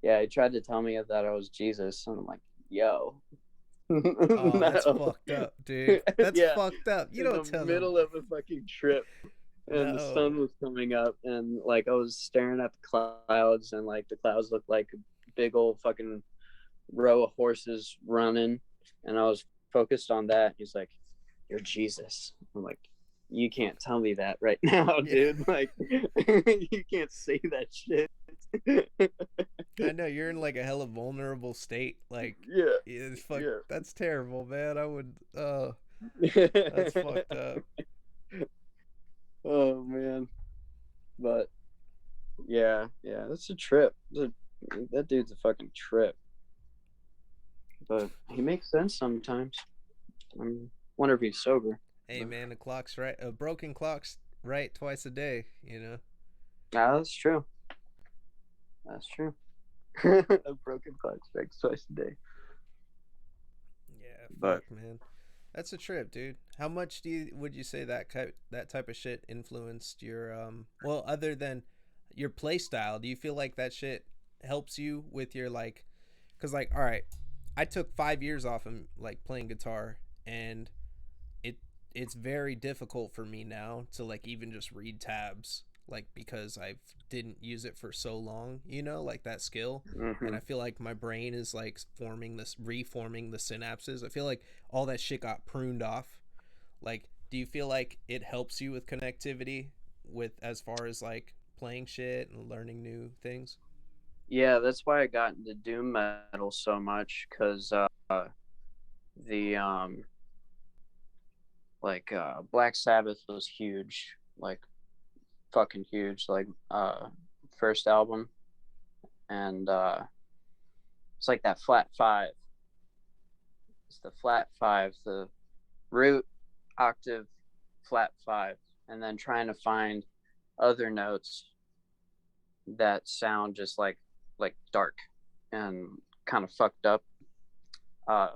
yeah. He tried to tell me that I was Jesus, and I'm like, yo, oh, that's no, fucked up, dude. That's yeah. fucked up. You In the don't tell them. middle of a fucking trip, and the No. sun was coming up, and like I was staring at the clouds, and like the clouds looked like a big old fucking row of horses running, and I was focused on that. He's like, "You're Jesus." I'm like, "You can't tell me that right now, Yeah. dude. Like, you can't say that shit." I know you're in like a hella vulnerable state. Like, Yeah, it's fuck. yeah. That's terrible, man. I would. That's fucked up. Oh man, but yeah, yeah, that's a trip. That dude's a fucking trip, but he makes sense sometimes. I wonder if he's sober. Hey, But, man, the clock's right. A broken clock's right twice a day. You know. yeah, that's true. That's true. A broken clock strikes twice a day. Yeah. But Fuck, man. That's a trip, dude. How much would you say that type of shit influenced your well, other than your play style, do you feel like that shit helps you with your like cuz like all right, I took 5 years off of like playing guitar and it it's very difficult for me now to like even just read tabs like because I didn't use it for so long, you know, like that skill. And mm-hmm. I feel like my brain is like reforming the synapses. I feel like all that shit got pruned off. Like, do you feel like it helps you with connectivity with as far as like playing shit and learning new things? Yeah, that's why I got into doom metal so much because the like Black Sabbath was huge, like fucking huge, like first album, and it's like that flat five. It's the flat five, the root octave flat five, and then trying to find other notes that sound just like dark and kind of fucked up. Uh,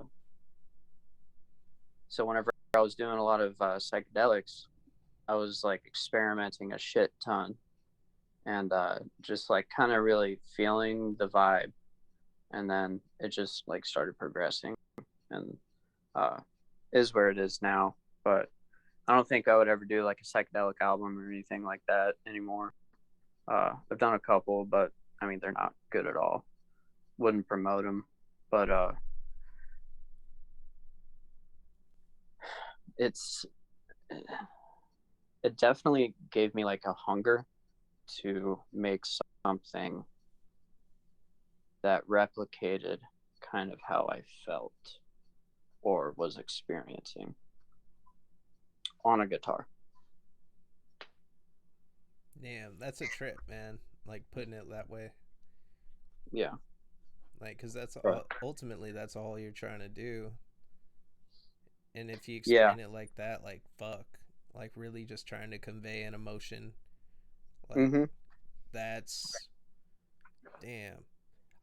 so whenever I was doing a lot of psychedelics, I was like experimenting a shit ton and just like kind of really feeling the vibe, and then it just like started progressing and uh, is where it is now. But I don't think I would ever do like a psychedelic album or anything like that anymore. I've done a couple, but I mean they're not good at all. Wouldn't promote them, but it's it definitely gave me like a hunger to make something that replicated kind of how I felt or was experiencing on a guitar. Damn, that's a trip, man. Like putting it that way. Yeah. Like cuz that's Right. ultimately that's all you're trying to do. And if you Yeah. explain it like that, like fuck, like really just trying to convey an emotion, like Mm-hmm. that's damn.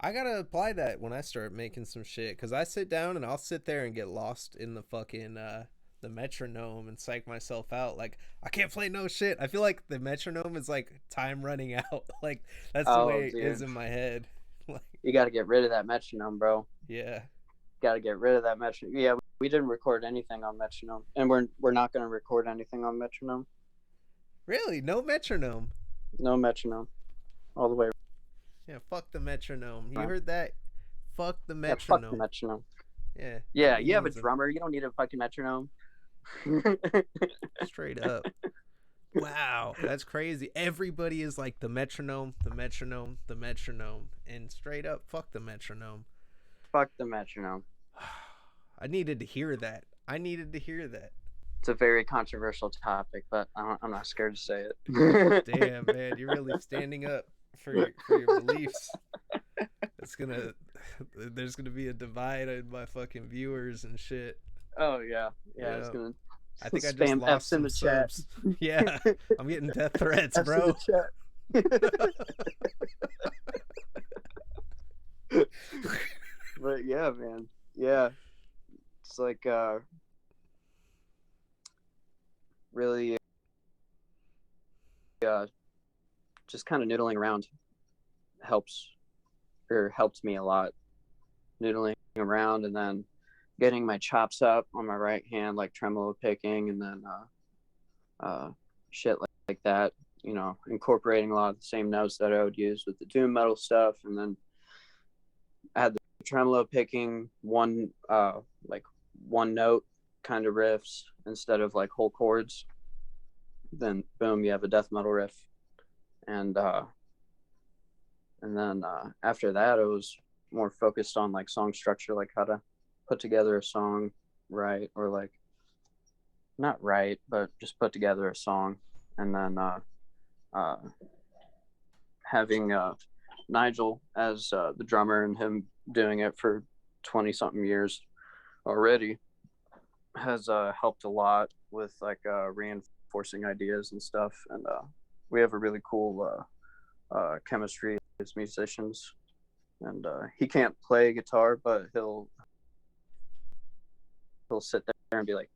I gotta apply that when I start making some shit, cause I sit down and I'll sit there and get lost in the fucking the metronome and psych myself out. Like, I can't play no shit. I feel like the metronome is like time running out. Like, that's the way it is in my head. Like, you got to get rid of that metronome, bro. Yeah. Got to get rid of that metronome. Yeah, we didn't record anything on metronome, and we're not going to record anything on metronome. Really? No metronome? No metronome. All the way. Yeah, fuck the metronome. You heard that? Fuck the metronome. Yeah, fuck the metronome. Yeah. Yeah, you have a drummer. You don't need a fucking metronome. Straight up. Wow, that's crazy. Everybody is like the metronome, the metronome, the metronome, and straight up, fuck the metronome. Fuck the metronome. I needed to hear that. It's a very controversial topic, but I'm not scared to say it. Damn, man, you're really standing up for your beliefs. There's gonna be a divide in my fucking viewers and shit. Oh yeah. It's gonna. I think I just lost some subs. Yeah, I'm getting death threats, bro. But yeah, man. Yeah, it's like really just kind of noodling around helped me a lot. Noodling around and then getting my chops up on my right hand, like tremolo picking, and then shit like that, you know, incorporating a lot of the same notes that I would use with the doom metal stuff. And then I had the tremolo picking one note kind of riffs instead of like whole chords. Then boom, you have a death metal riff. And then after that, it was more focused on like song structure, like how to put together a song right, or like not right, but just put together a song. And then having Nigel as the drummer and him doing it for 20 something years already has helped a lot with like reinforcing ideas and stuff. And we have a really cool chemistry as musicians. And he can't play guitar, but he'll sit there and be like,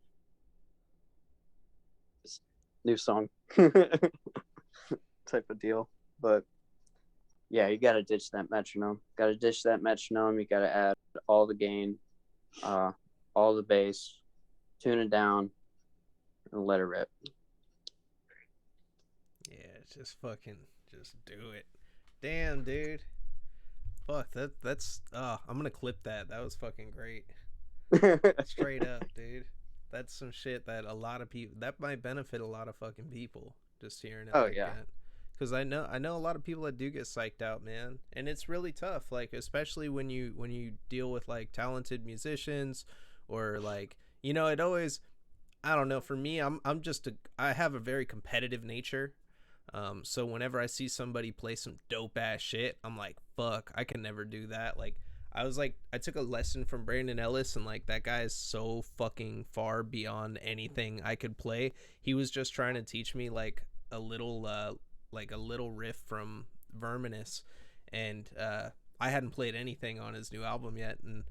new song type of deal. But yeah, you got to ditch that metronome. You got to add all the gain, all the bass, tune it down, and let it rip. Yeah, just do it. Damn, dude. Fuck, that's I'm gonna clip that. That was fucking great. Straight up, dude. That's some shit that a lot of people, that might benefit a lot of fucking people, just hearing it. Oh, like yeah. Because I know a lot of people that do get psyched out, man, and it's really tough. Like, especially when you deal with like talented musicians, or like, you know, it always, I don't know. For me, I have a very competitive nature. So whenever I see somebody play some dope ass shit, I'm like, fuck, I can never do that. Like, I took a lesson from Brandon Ellis, and like, that guy is so fucking far beyond anything I could play. He was just trying to teach me like a little riff from Verminous, and I hadn't played anything on his new album yet. And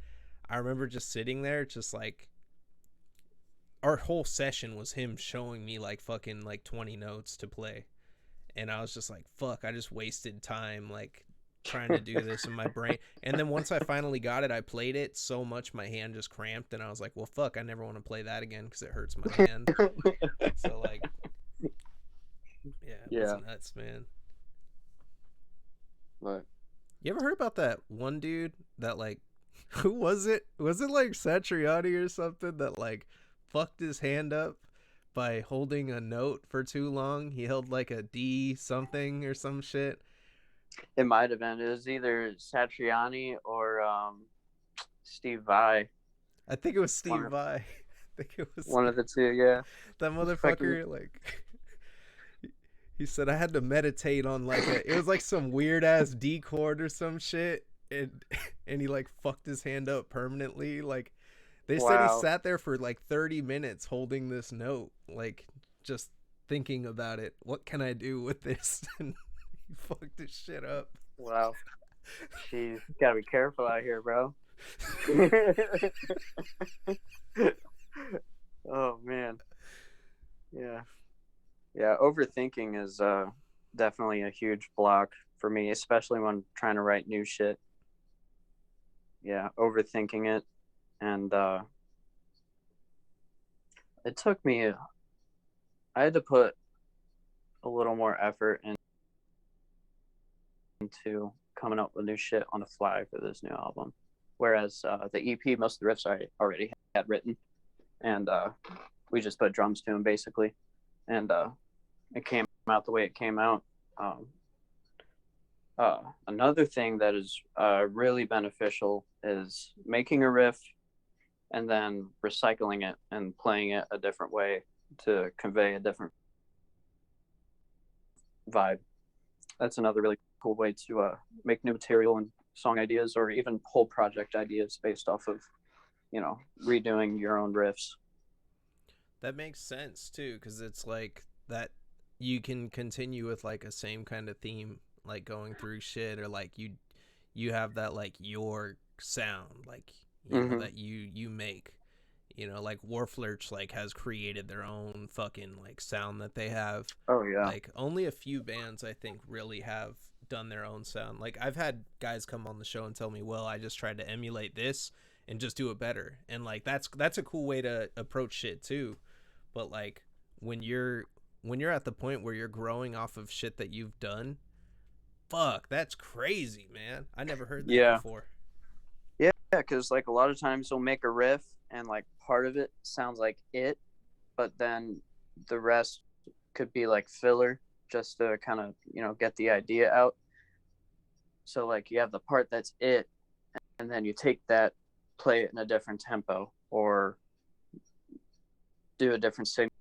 I remember just sitting there, just like, our whole session was him showing me like fucking like 20 notes to play. And I was just like, fuck, I just wasted time like trying to do this in my brain. And then once I finally got it, I played it so much my hand just cramped, and I was like, well, fuck, I never want to play that again because it hurts my hand. So like, yeah, it's nuts, man. What? You ever heard about that one dude that like, who was it? Was it like Satriani or something that like fucked his hand up by holding a note for too long? He held like a D something or some shit. It might have been. It was either Satriani or Steve Vai. I think it was Steve Vai. I think it was one of the two. Yeah, that motherfucker like, he said I had to meditate on like it was like some weird ass D chord or some shit, and he like fucked his hand up permanently. Like, they said he sat there for like 30 minutes holding this note, like just thinking about it. What can I do with this? And he fucked his shit up. Wow. Jeez, gotta be careful out here, bro. Oh man. Yeah. Yeah, overthinking is definitely a huge block for me, especially when trying to write new shit. Yeah, overthinking it, and it took me. I had to put a little more effort into coming up with new shit on the fly for this new album. Whereas the EP, most of the riffs I already had written, and we just put drums to them basically, and it came out the way it came out. Um, Another thing that is really beneficial is making a riff and then recycling it and playing it a different way to convey a different vibe. That's another really cool way to make new material and song ideas, or even whole project ideas based off of, redoing your own riffs. That makes sense too, because it's like that you can continue with like a same kind of theme, like going through shit, or like you have that like your sound, like Mm-hmm. that you make. Like Warflurch like has created their own fucking like sound that they have. Oh yeah. Like only a few bands I think really have done their own sound. Like I've had guys come on the show and tell me, "Well, I just tried to emulate this and just do it better." And like that's a cool way to approach shit too. But like when you're at the point where you're growing off of shit that you've done, fuck, that's crazy, man. I never heard that Yeah. before. Yeah, because like a lot of times they'll make a riff and like part of it sounds like it, but then the rest could be like filler just to kind of get the idea out. So like you have the part that's it, and then you take that, play it in a different tempo, or do a different signature.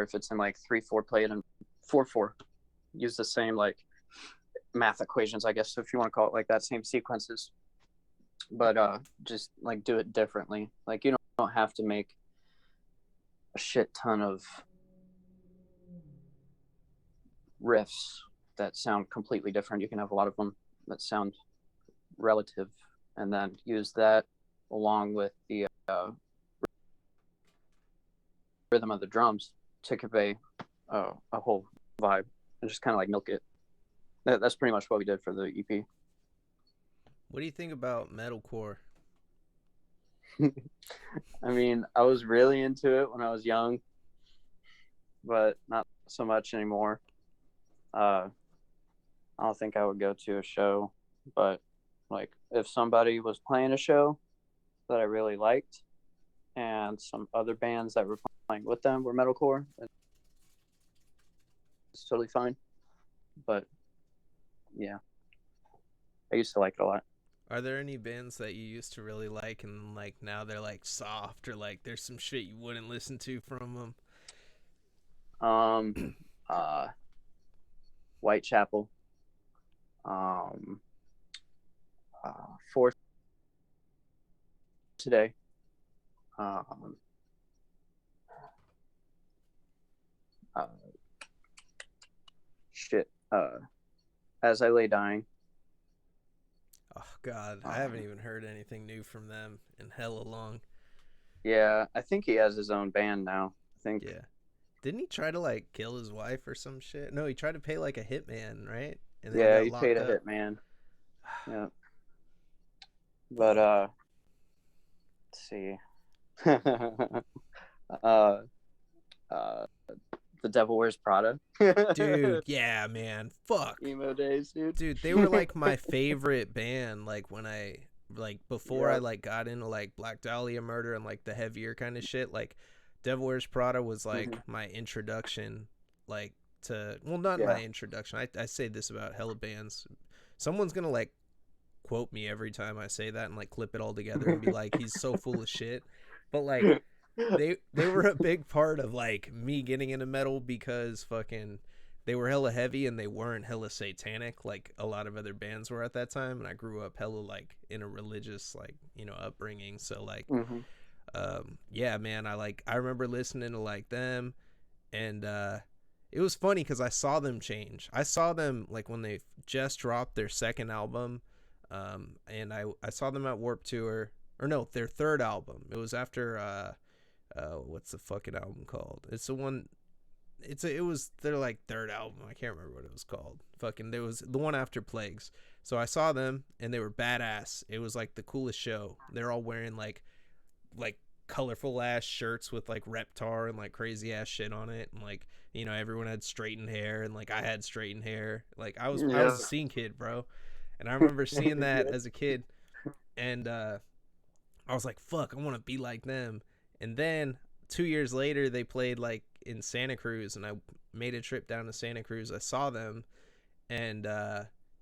If it's in like 3/4, play it in 4/4. Use the same like math equations, I guess, if you want to call it like that, same sequences, but just like do it differently. Like you don't have to make a shit ton of riffs that sound completely different. You can have a lot of them that sound relative, and then use that along with the rhythm of the drums to convey a whole vibe, and just kind of like milk it. That's pretty much what we did for the EP. What do you think about metalcore? I mean, I was really into it when I was young, but not so much anymore. I don't think I would go to a show, but like if somebody was playing a show that I really liked, and some other bands that were playing with them were metalcore, it's totally fine. But yeah, I used to like it a lot. Are there any bands that you used to really like and like now they're like soft, or like there's some shit you wouldn't listen to from them? Um, uh, Whitechapel, um, For Today, um, uh, shit, As I Lay Dying. Oh god, I haven't even heard anything new from them in hella long. Yeah, I think he has his own band now. I think. Yeah. Didn't he try to like kill his wife or some shit? No, he tried to pay like a hitman, right? And then he Yeah, got he paid locked a up. hitman. Yeah, but Fuck. let's see. uh, uh, The Devil Wears Prada. Dude, yeah, man. Fuck. Emo days, dude. Dude, they were like my favorite band like when I like before I Yep. like got into like Black Dahlia Murder and like the heavier kind of shit. Like Devil Wears Prada was like Hmm. my introduction, like to, well, not Yeah. my introduction. I say this about hella bands. Someone's gonna like quote me every time I say that and like clip it all together and be like, he's so full of shit. But like they were a big part of like me getting into metal, because fucking they were hella heavy and they weren't hella satanic like a lot of other bands were at that time. And I grew up hella like in a religious like upbringing, so like Hmm. yeah, man, I remember listening to like them. And it was funny because I saw them change. I saw them like when they just dropped their second album. And I saw them at Warp Tour. or no, their third album. It was after what's the fucking album called? It's the one. It was their like third album. I can't remember what it was called. Fucking, there was the one after Plagues. So I saw them and they were badass. It was like the coolest show. They're all wearing like colorful ass shirts with like Reptar and like crazy ass shit on it, and like, you know, everyone had straightened hair, and like I had straightened hair. Like I was a scene kid, bro. And I remember seeing that as a kid, and I was like, fuck, I want to be like them. And then 2 years later, they played like in Santa Cruz, and I made a trip down to Santa Cruz. I saw them, and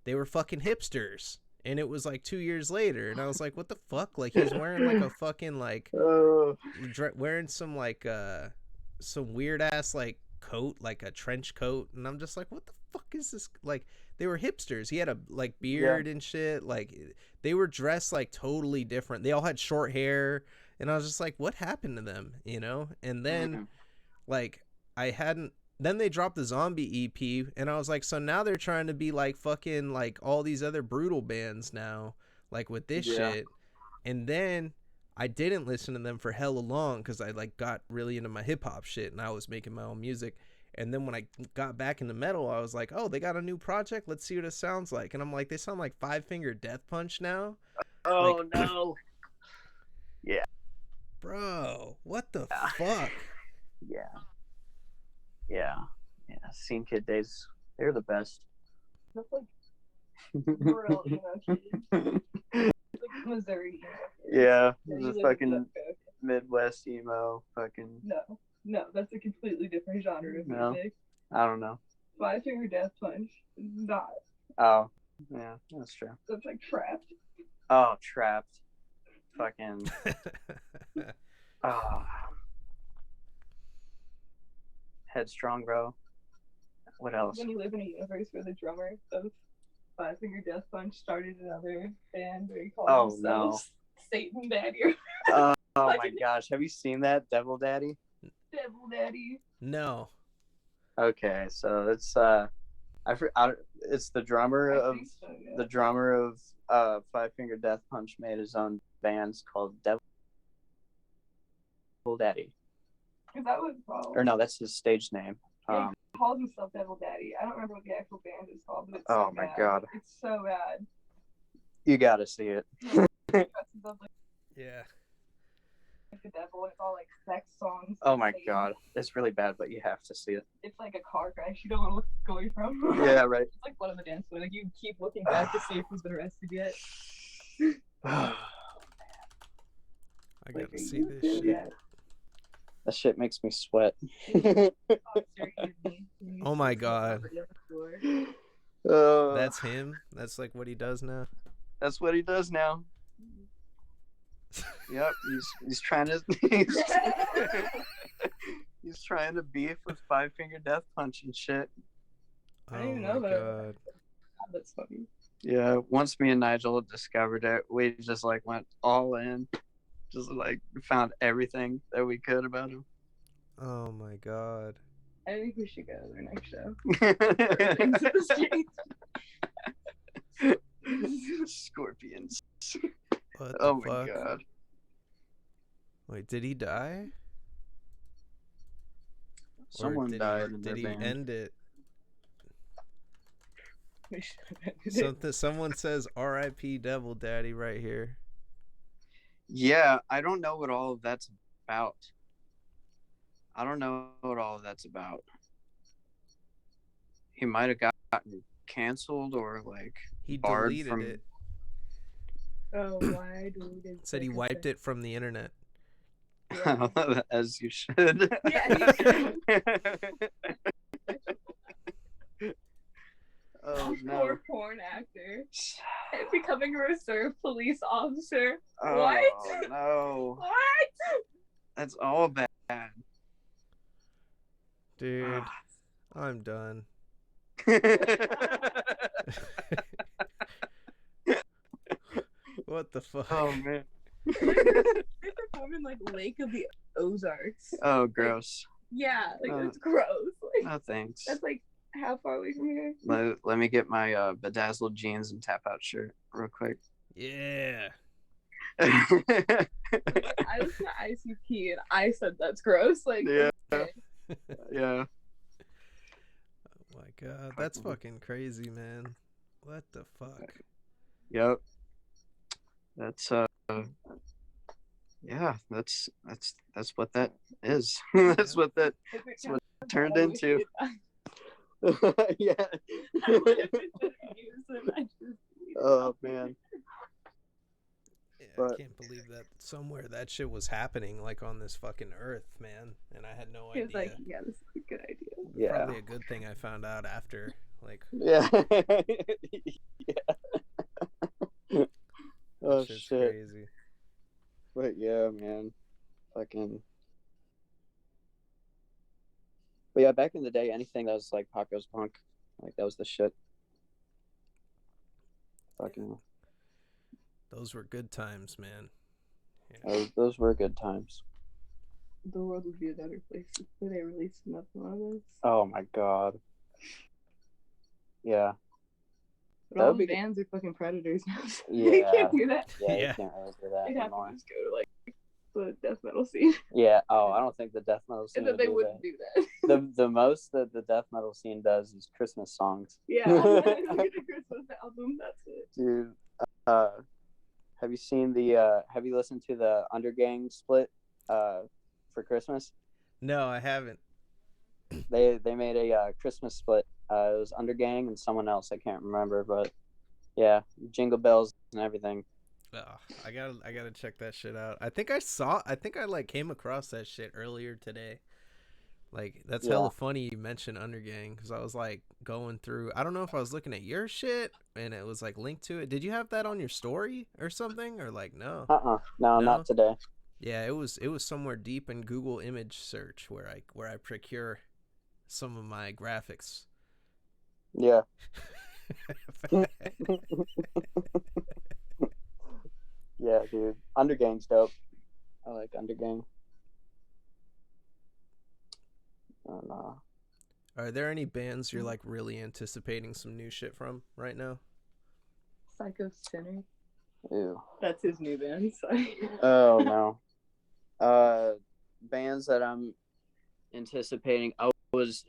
they were fucking hipsters. And it was like 2 years later, and I was like, what the fuck? Like, he's wearing like a fucking like wearing some like some weird ass like coat, like a trench coat, and I'm just like, what the fuck is this? Like, they were hipsters. He had a like beard and shit. Like, they were dressed like totally different. They all had short hair, and I was just like, what happened to them, you know? And then like then they dropped the Zombie EP, and I was like, so now they're trying to be like fucking like all these other brutal bands now, like with this shit. And then I didn't listen to them for hella long because I like got really into my hip hop shit, and I was making my own music. And then when I got back into metal, I was like, oh, they got a new project. Let's see what it sounds like. And I'm like, they sound like Five Finger Death Punch now. Oh, like, no. Yeah. Bro, what the fuck? Yeah. Scene kid days, they're the best. That's like rural emo kid. Like Missouri emo kid. Yeah, Yeah, the you fucking live in Midwest emo, fucking. No, that's a completely different genre of music. I don't know. Five Finger Death Punch is not. Oh, yeah, that's true. That's like Trapped. Oh, Trapped. Fucking. Headstrong, bro. What else? When you live in a universe where the drummer of Five Finger Death Punch started another band where he called himself Satan Daddy. Oh my gosh, have you seen that Devil Daddy? Devil Daddy. No. Okay, so it's it's the drummer the drummer of Five Finger Death Punch made his own bands called Devil Daddy. Is that what it's called? Or no, that's his stage name. Yeah, he calls himself Devil Daddy. I don't remember what the actual band is called, but it's oh so my bad. god. It's so bad. You gotta see it. Yeah. Like the devil, and it's all like sex songs. Oh my god. It's really bad, but you have to see it. It's like a car crash you don't want to look away from. Yeah, right. It's like one of the dance moves. Like, you keep looking back to see if he's been arrested yet. I gotta see this shit. Yeah. That shit makes me sweat. Oh my god. That's him? That's like what he does now? That's what he does now. Yep, he's trying to he's trying to beef with Five Finger Death Punch and shit. I didn't even know that. That's funny. Yeah, once me and Nigel discovered it, we just like went all in. Just like found everything that we could about him. Oh my god. I think we should go to their next show. Scorpions. What the Oh fuck? my god. Wait, did he die? Someone died in their did he band. end it? We should have ended it. Someone says R.I.P. Devil Daddy right here. Yeah, I don't know what all of that's about. He might have gotten canceled or like He barred deleted from... it. Oh, why deleted? Said he wiped it from the internet. Yeah. As you should. Yeah, Oh no. Poor porn actor. And becoming a reserve police officer. Oh, What? No. What? That's all bad. Dude, I'm done. What the fuck? Oh man. They perform in like Lake of the Ozarks. Oh, gross. Yeah, like that's gross. Like, No thanks. that's like how far away from here? Let me get my bedazzled jeans and tap out shirt real quick. Yeah. Like, I listened to ICP and I said that's gross. Like, Yeah. okay. Yeah. Oh my god, that's fucking crazy, man. What the fuck? Yep. That's yeah, that's what that is. That's what that that's what it turned into. Yeah. Oh man. Yeah, But- I can't believe that somewhere that shit was happening, like on this fucking earth, man. And I had no He was idea. like, yeah, this is a good idea. Yeah. Probably a good thing I found out after. Like, Yeah. Yeah. Oh shit's shit. crazy. But yeah, man. Fucking. But yeah, back in the day, anything that was like pop goes punk, like that was the shit. Fucking. Those were good times, man. Yeah. Those were good times. The world would be a better place if they released enough one of those. Oh my god. Yeah. But all the bands are fucking predators now. So Yeah. they can't do that. Yeah, Yeah. you can't really do that They'd have anymore. to just go to like the death metal scene. Yeah. Oh, I don't think the death metal scene And then would they do wouldn't that. do that. The most that the death metal scene does is Christmas songs. Yeah. Look at the Christmas album, that's it. Dude, have you seen have you listened to the Undergang split for Christmas? No, I haven't. They made a Christmas split. It was Undergang and someone else, I can't remember, but yeah, jingle bells and everything. Oh, I gotta check that shit out. I think I like came across that shit earlier today. Like, that's hella funny you mentioned Undergang, because I was like going through, I don't know if I was looking at your shit and it was like linked to it. Did you have that on your story or something, or like no? No, not today. Yeah, it was somewhere deep in Google image search where I procure some of my graphics. Yeah. Yeah, dude. Undergang's dope. I like Undergang. Are there any bands you're like really anticipating some new shit from right now? Psycho Sinner. Ew. That's his new band. Sorry. Oh no. Bands that I'm anticipating. I was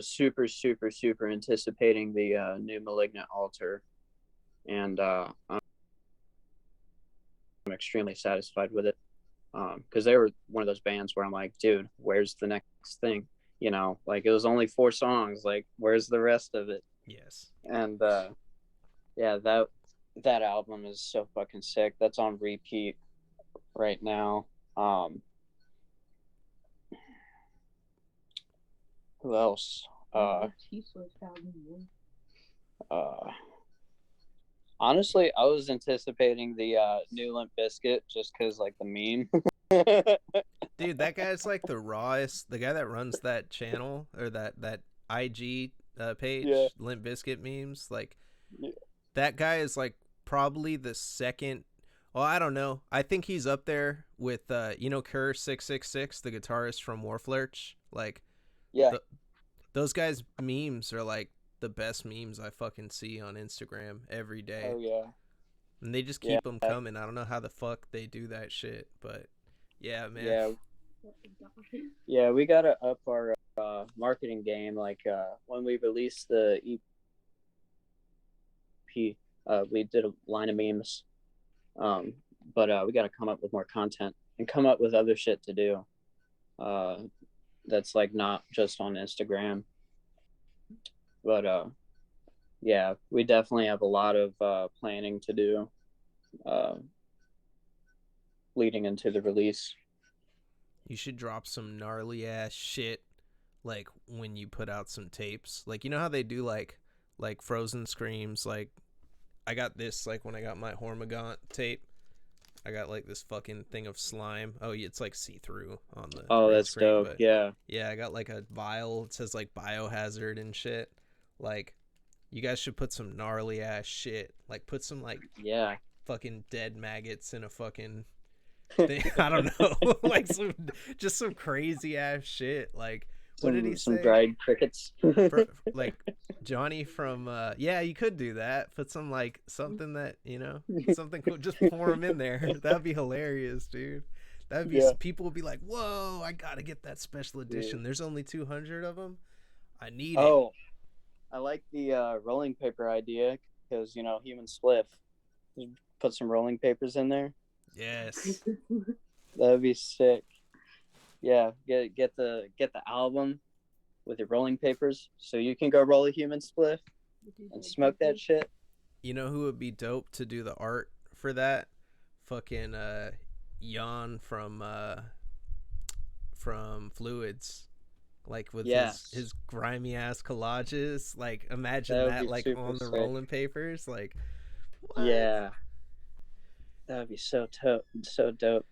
super anticipating the new Malignant Altar, and I'm extremely satisfied with it. Because they were one of those bands where I'm like, dude, where's the next thing? You know, like it was only 4 songs. Like, where's the rest of it? Yes. And yeah, that album is so fucking sick. That's on repeat right now. Who else? Honestly, I was anticipating the new Limp Bizkit just because, like, the meme. Dude, that guy's like the rawest. The guy that runs that channel or that IG page, Yeah. Limp Bizkit memes. Like, Yeah. that guy is like probably the second. Well, I don't know. I think he's up there with Kerr 666, the guitarist from Warflurch. Like, Yeah. Those guys' memes are like the best memes I fucking see on Instagram every day. Oh yeah. And they just keep them coming. I don't know how the fuck they do that shit, but yeah, man. Yeah. Yeah, we gotta up our marketing game. Like when we released the EP, we did a line of memes. But we gotta come up with more content and come up with other shit to do. That's like not just on Instagram. But yeah, we definitely have a lot of planning to do leading into the release. You should drop some gnarly ass shit like when you put out some tapes. Like, you know how they do like Frozen Screams. Like, I got this like when I got my Hormigaunt tape. I got like this fucking thing of slime. Oh, it's like see-through on the that's screen, dope. but yeah, I got like a vial. It says like biohazard and shit. Like, you guys should put some gnarly ass shit. Like, put some like fucking dead maggots in a fucking thing. I don't know. Like some crazy ass shit. Like, What did he Some say? dried crickets. Like Johnny from yeah, you could do that. Put some like something that, you know, something cool. Just pour them in there. That'd be hilarious, dude. That'd be Yeah. people would be like, "Whoa, I got to get that special edition. Yeah. There's only 200 of them. I need it." Oh, I like the rolling paper idea because human spliff. Put some rolling papers in there. Yes. That'd be sick. Yeah, get the album with your rolling papers, so you can go roll a human spliff and smoke that shit. You know who would be dope to do the art for that? Fucking Jan from Fluids. Like with his grimy ass collages. Like imagine that like on the sick. rolling papers. Like what? Yeah. That would be so dope.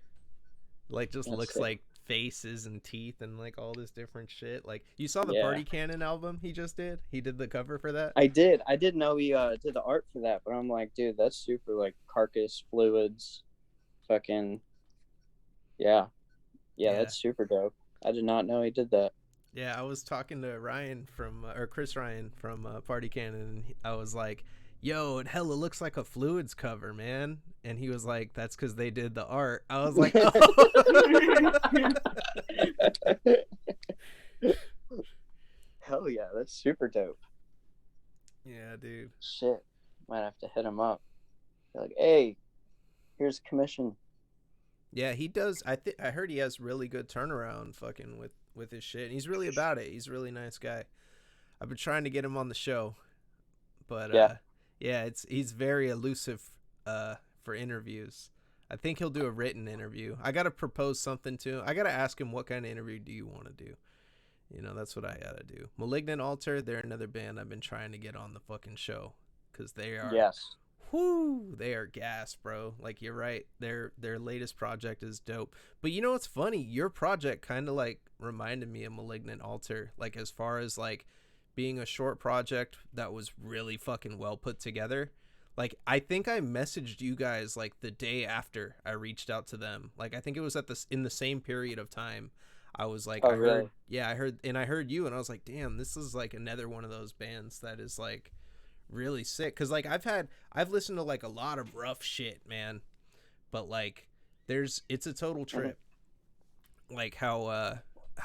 Like just That's looks sick. like faces and teeth and like all this different shit. Like you saw the Yeah. Party Cannon album he just did? He did the cover for that? I didn't know he did the art for that, but I'm like, dude, that's super like Carcass, Fluids, fucking yeah, that's super dope. I did not know he did that. Yeah, I was talking to Ryan from or Chris Ryan from Party Cannon, and I was like, "Yo, it hella looks like a Fluids cover, man." And he was like, "That's because they did the art." I was like, "Oh." Hell yeah, that's super dope. Yeah, dude. Shit, might have to hit him up. Be like, hey, here's commission. Yeah, he does. I heard he has really good turnaround, fucking with his shit. And he's really about it. He's a really nice guy. I've been trying to get him on the show, but yeah, he's very elusive for interviews. I think he'll do a written interview. I gotta propose something to him. I gotta ask him, what kind of interview do you want to do? You know, that's what I gotta do. Malignant Altar, they're another band I've been trying to get on the fucking show because they are whoo, they are gas, bro. Like you're right, their latest project is dope. But you know what's funny? Your project kind of like reminded me of Malignant Altar, like as far as like being a short project that was really fucking well put together. Like I think I messaged you guys like the day after I reached out to them. Like I think it was at this in the same period of time. I was like, I heard you, and I was like, damn, this is like another one of those bands that is like really sick. Cause like I've listened to like a lot of rough shit, man, but like it's a total trip. Like how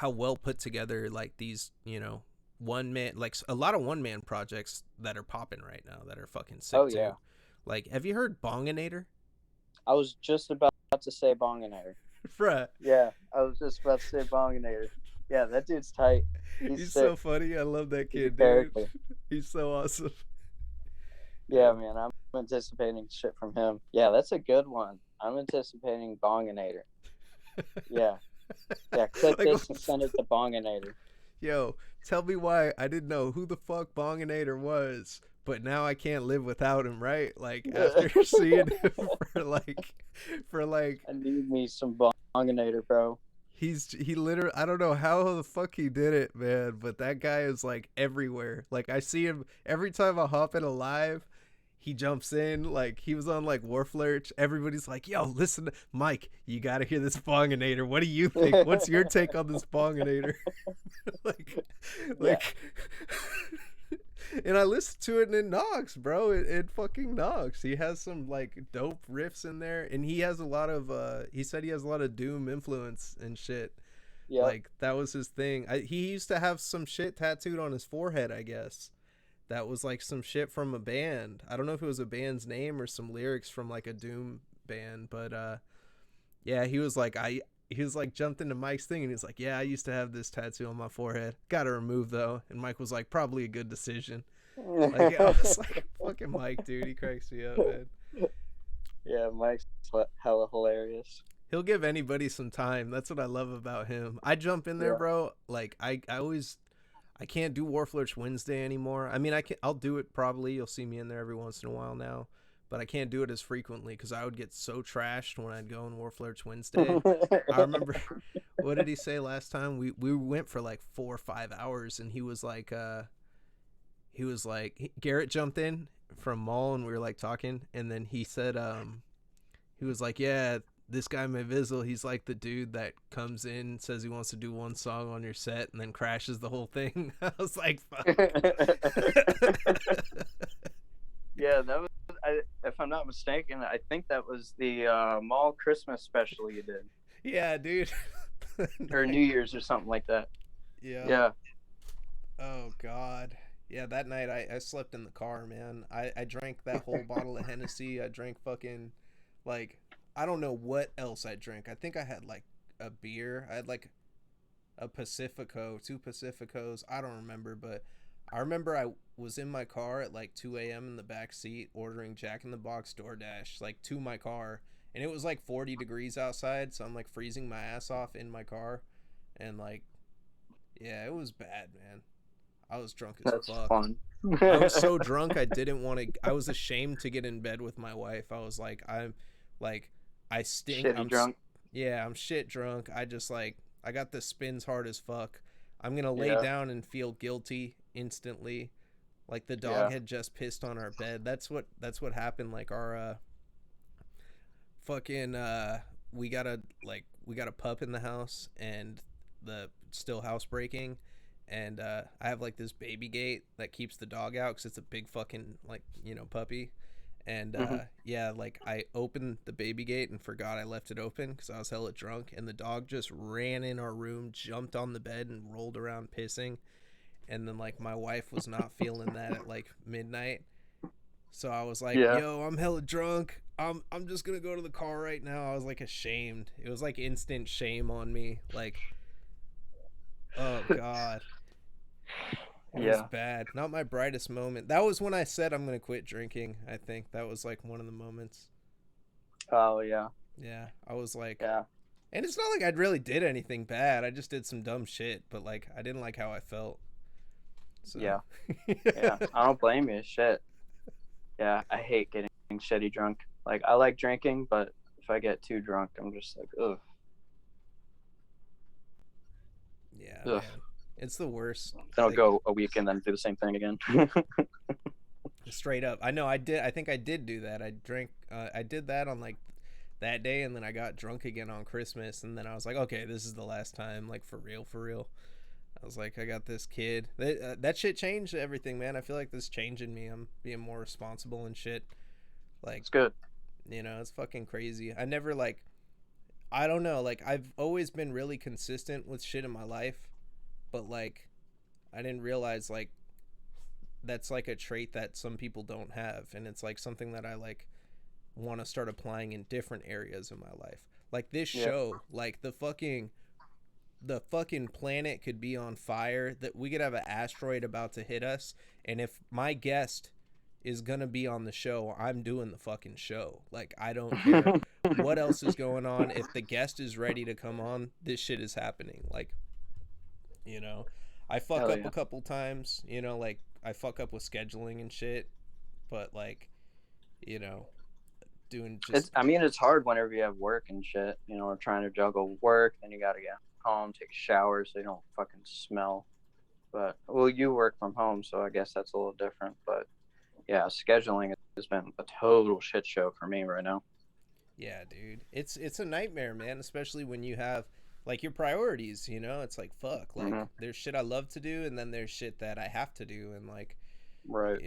well put together like these, you know, one man, like a lot of one man projects that are popping right now that are fucking sick too. Like, have you heard Bonginator? I was just about to say Bonginator. Bruh. Yeah, I was just about to say Bonginator. Yeah, that dude's tight. He's so funny. I love that kid, dude. He's so awesome. Yeah, man, I'm anticipating shit from him. Yeah, that's a good one. I'm anticipating Bonginator. Yeah. Yeah, click like, this and send it to Bonginator. Yo, tell me why I didn't know who the fuck Bonginator was, but now I can't live without him, right? Like after seeing him for like I need me some Bonginator, bro. He literally, I don't know how the fuck he did it, man, but that guy is like everywhere. Like I see him every time I hop in a live, he jumps in. Like he was on like Warflurch. Everybody's like, yo, listen, Mike, you gotta hear this Bonginator. What do you think? What's your take on this Bonginator? like and I listened to it and it knocks, bro. It fucking knocks. He has some like dope riffs in there, and he has a lot of he said he has a lot of doom influence and shit. Yeah, like that was his thing. He used to have some shit tattooed on his forehead, I guess. That was like some shit from a band. I don't know if it was a band's name or some lyrics from like a doom band, but yeah, he was like jumped into Mike's thing and he's like, yeah, I used to have this tattoo on my forehead. Got to remove though. And Mike was like, probably a good decision. Like I was like, fucking Mike, dude, he cracks me up, man. Yeah, Mike's hella hilarious. He'll give anybody some time. That's what I love about him. I jump in there, bro. Like I can't do Warflurch Wednesday anymore. I mean, I'll do it probably. You'll see me in there every once in a while now. But I can't do it as frequently because I would get so trashed when I'd go in Warflurch Wednesday. I remember, what did he say last time? We went for like 4 or 5 hours, and he was like, Garrett jumped in from Mall, and we were like talking, and then he said, he was like, yeah, this guy Mavizzle, he's like the dude that comes in, says he wants to do one song on your set, and then crashes the whole thing. I was like, fuck. Yeah, that was. If I'm not mistaken, I think that was the mall Christmas special you did. Yeah, dude. Or New Year's or something like that. Yeah. Yeah. Oh God. Yeah, that night I slept in the car, man. I drank that whole bottle of Hennessy. I drank fucking, like, I don't know what else I drank. I think I had like a beer. I had like a Pacifico, 2 Pacificos. I don't remember, but I remember I was in my car at like 2 a.m. in the back seat ordering Jack in the Box DoorDash, like, to my car. And it was like 40 degrees outside, so I'm like freezing my ass off in my car. And like, yeah, it was bad, man. I was drunk as That's fuck. fun. I was so drunk I didn't want to. I was ashamed to get in bed with my wife. I was like, I stink. Shitty drunk. Yeah, I'm shit drunk. I just like, I got the spins hard as fuck. I'm gonna lay Yeah. down and feel guilty instantly. Like the dog had just pissed on our bed. That's what happened. Like our fucking we got a pup in the house, and the still housebreaking. And I have like this baby gate that keeps the dog out because it's a big fucking, like, puppy. And yeah, like, I opened the baby gate and forgot I left it open because I was hella drunk, and the dog just ran in our room, jumped on the bed, and rolled around pissing. And then, like, my wife was not feeling that at like midnight, so I was like, yo, I'm hella drunk, I'm just gonna go to the car right now. I was like ashamed. It was like instant shame on me. Like, oh God. It was bad. Not my brightest moment. That was when I said I'm gonna quit drinking. I think that was like one of the moments. Oh yeah. Yeah, I was like, Yeah. And it's not like I really did anything bad. I just did some dumb shit, but like I didn't like how I felt. So. Yeah. Yeah. I don't blame you. Shit. Yeah, I hate getting shitty drunk. Like, I like drinking, but if I get too drunk, I'm just like, ugh. Yeah, man. It's the worst. Then I'll go a week and then do the same thing again. Straight up. I know I did. I think I did do that. I drank. I did that on like that day, and then I got drunk again on Christmas, and then I was like, okay, this is the last time. Like, for real, for real. I was like, I got this kid. That shit changed everything, man. I feel like this changing me. I'm being more responsible and shit. Like, it's good. It's fucking crazy. I never like. I don't know. Like, I've always been really consistent with shit in my life. But like, I didn't realize like that's like a trait that some people don't have, and it's like something that I like want to start applying in different areas of my life. Like this show, like the fucking planet could be on fire, that we could have an asteroid about to hit us, and if my guest is gonna be on the show, I'm doing the fucking show. Like, I don't care what else is going on. If the guest is ready to come on, this shit is happening. Like, I fuck up a couple times, like I fuck up with scheduling and shit, but like, doing just. It's hard whenever you have work and shit, or trying to juggle work, then you gotta get home, take a shower so you don't fucking smell. But, well, you work from home, so I guess that's a little different. But yeah, scheduling has been a total shit show for me right now. Yeah, dude, it's a nightmare, man, especially when you have like your priorities. It's like, fuck, like there's shit I love to do, and then there's shit that I have to do, and like, right,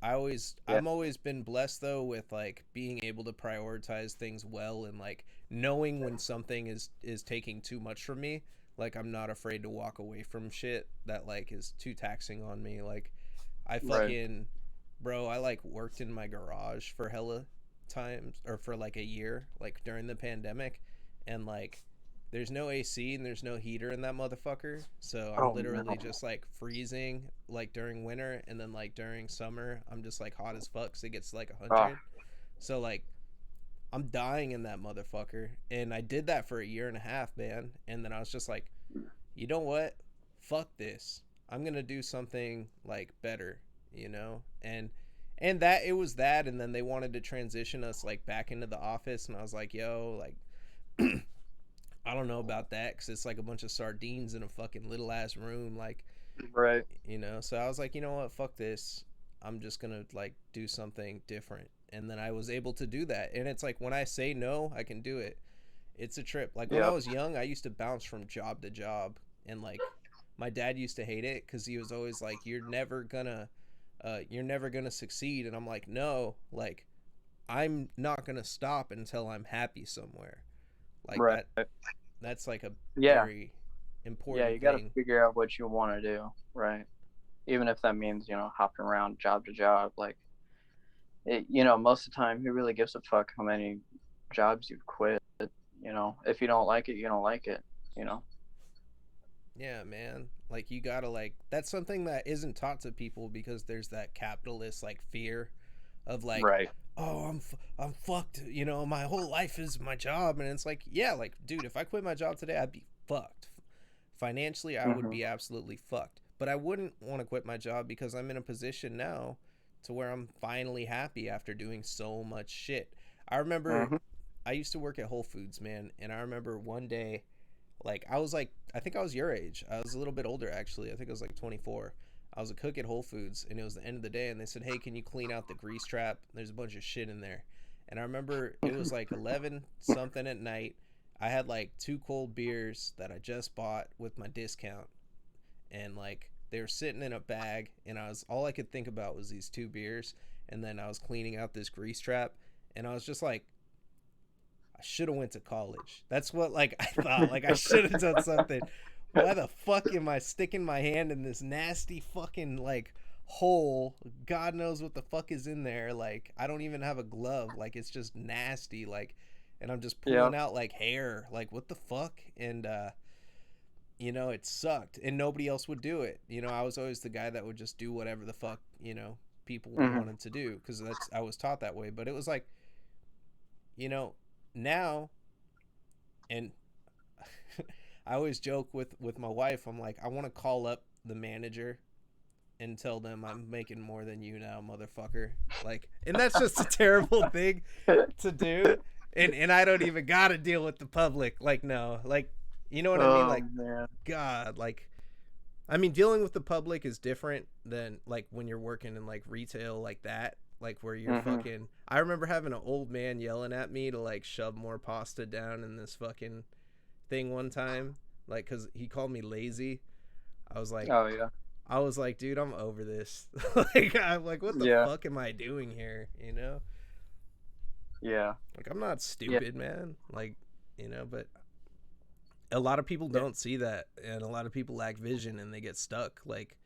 I'm always been blessed though with like being able to prioritize things well, and like knowing when something is taking too much from me. Like, I'm not afraid to walk away from shit that like is too taxing on me. Like, I fucking bro, I like worked in my garage for hella times, or for like a year, like during the pandemic, and like there's no AC and there's no heater in that motherfucker, so I'm literally just like freezing like during winter, and then like during summer I'm just like hot as fuck, so it gets like 100. So like I'm dying in that motherfucker, and I did that for a year and a half, man, and then I was just like, you know what, fuck this, I'm gonna do something like better, and that it was that, and then they wanted to transition us like back into the office, and I was like, yo, like I don't know about that, because it's like a bunch of sardines in a fucking little ass room, like, right, so I was like, you know what, fuck this, I'm just gonna like do something different, and then I was able to do that. And it's like when I say no, I can do it. It's a trip. Like when I Yep. was young, I used to bounce from job to job, and like my dad used to hate it because he was always like, you're never gonna succeed." And I'm like, no, like I'm not gonna stop until I'm happy somewhere. Like Right. that's like a Yeah. very Yeah, important you got to thing. figure out what you want to do, right? Even if that means, hopping around job to job. Like, most of the time, who really gives a fuck how many jobs you've quit? If you don't like it, you don't like it, you know? Yeah, man. Like you gotta like that's something that isn't taught to people because there's that capitalist like fear of like, Right. oh, I'm fucked. You know, my whole life is my job, and it's like, yeah, like, dude, if I quit my job today, I'd be fucked. Financially, I would Mm-hmm. be absolutely fucked. But I wouldn't want to quit my job because I'm in a position now to where I'm finally happy after doing so much shit. I remember Mm-hmm. I used to work at Whole Foods, man, and I remember one day, like, I think I was your age. I was a little bit older, actually. I think I was like 24. I was a cook at Whole Foods, and it was the end of the day, and they said, "Hey, can you clean out the grease trap? There's a bunch of shit in there." And I remember it was like 11 something at night. I had like two cold beers that I just bought with my discount, and like they were sitting in a bag, and all I could think about was these two beers, and then I was cleaning out this grease trap, and I was just like, I should have went to college. That's what like I thought. Like I should have done something. Why the fuck am I sticking my hand in this nasty fucking like hole? God knows what the fuck is in there. Like I don't even have a glove. Like it's just nasty. Like, and I'm just Yeah. pulling out like hair. Like what the fuck? And it sucked. And nobody else would do it. I was always the guy that would just do whatever the fuck people Mm-hmm. wanted to do because I was taught that way. But it was like you know now and I always joke with my wife. I'm like, I want to call up the manager and tell them I'm making more than you now, motherfucker. Like, and that's just a terrible thing to do. And I don't even gotta deal with the public. Like, no, like, you know what I mean? Oh, Like, man. God, like, I mean, dealing with the public is different than like when you're working in like retail like that. Like where you're Mm-hmm. fucking. I remember having an old man yelling at me to like shove more pasta down in this fucking thing one time, like because he called me lazy. I was like, Oh, yeah. dude, I'm over this. Like, I'm like, what the Yeah. fuck am I doing here? Yeah. Like I'm not Yeah. stupid, man. Like, but a lot of people Yeah. don't see that, and a lot of people lack vision, and they get stuck like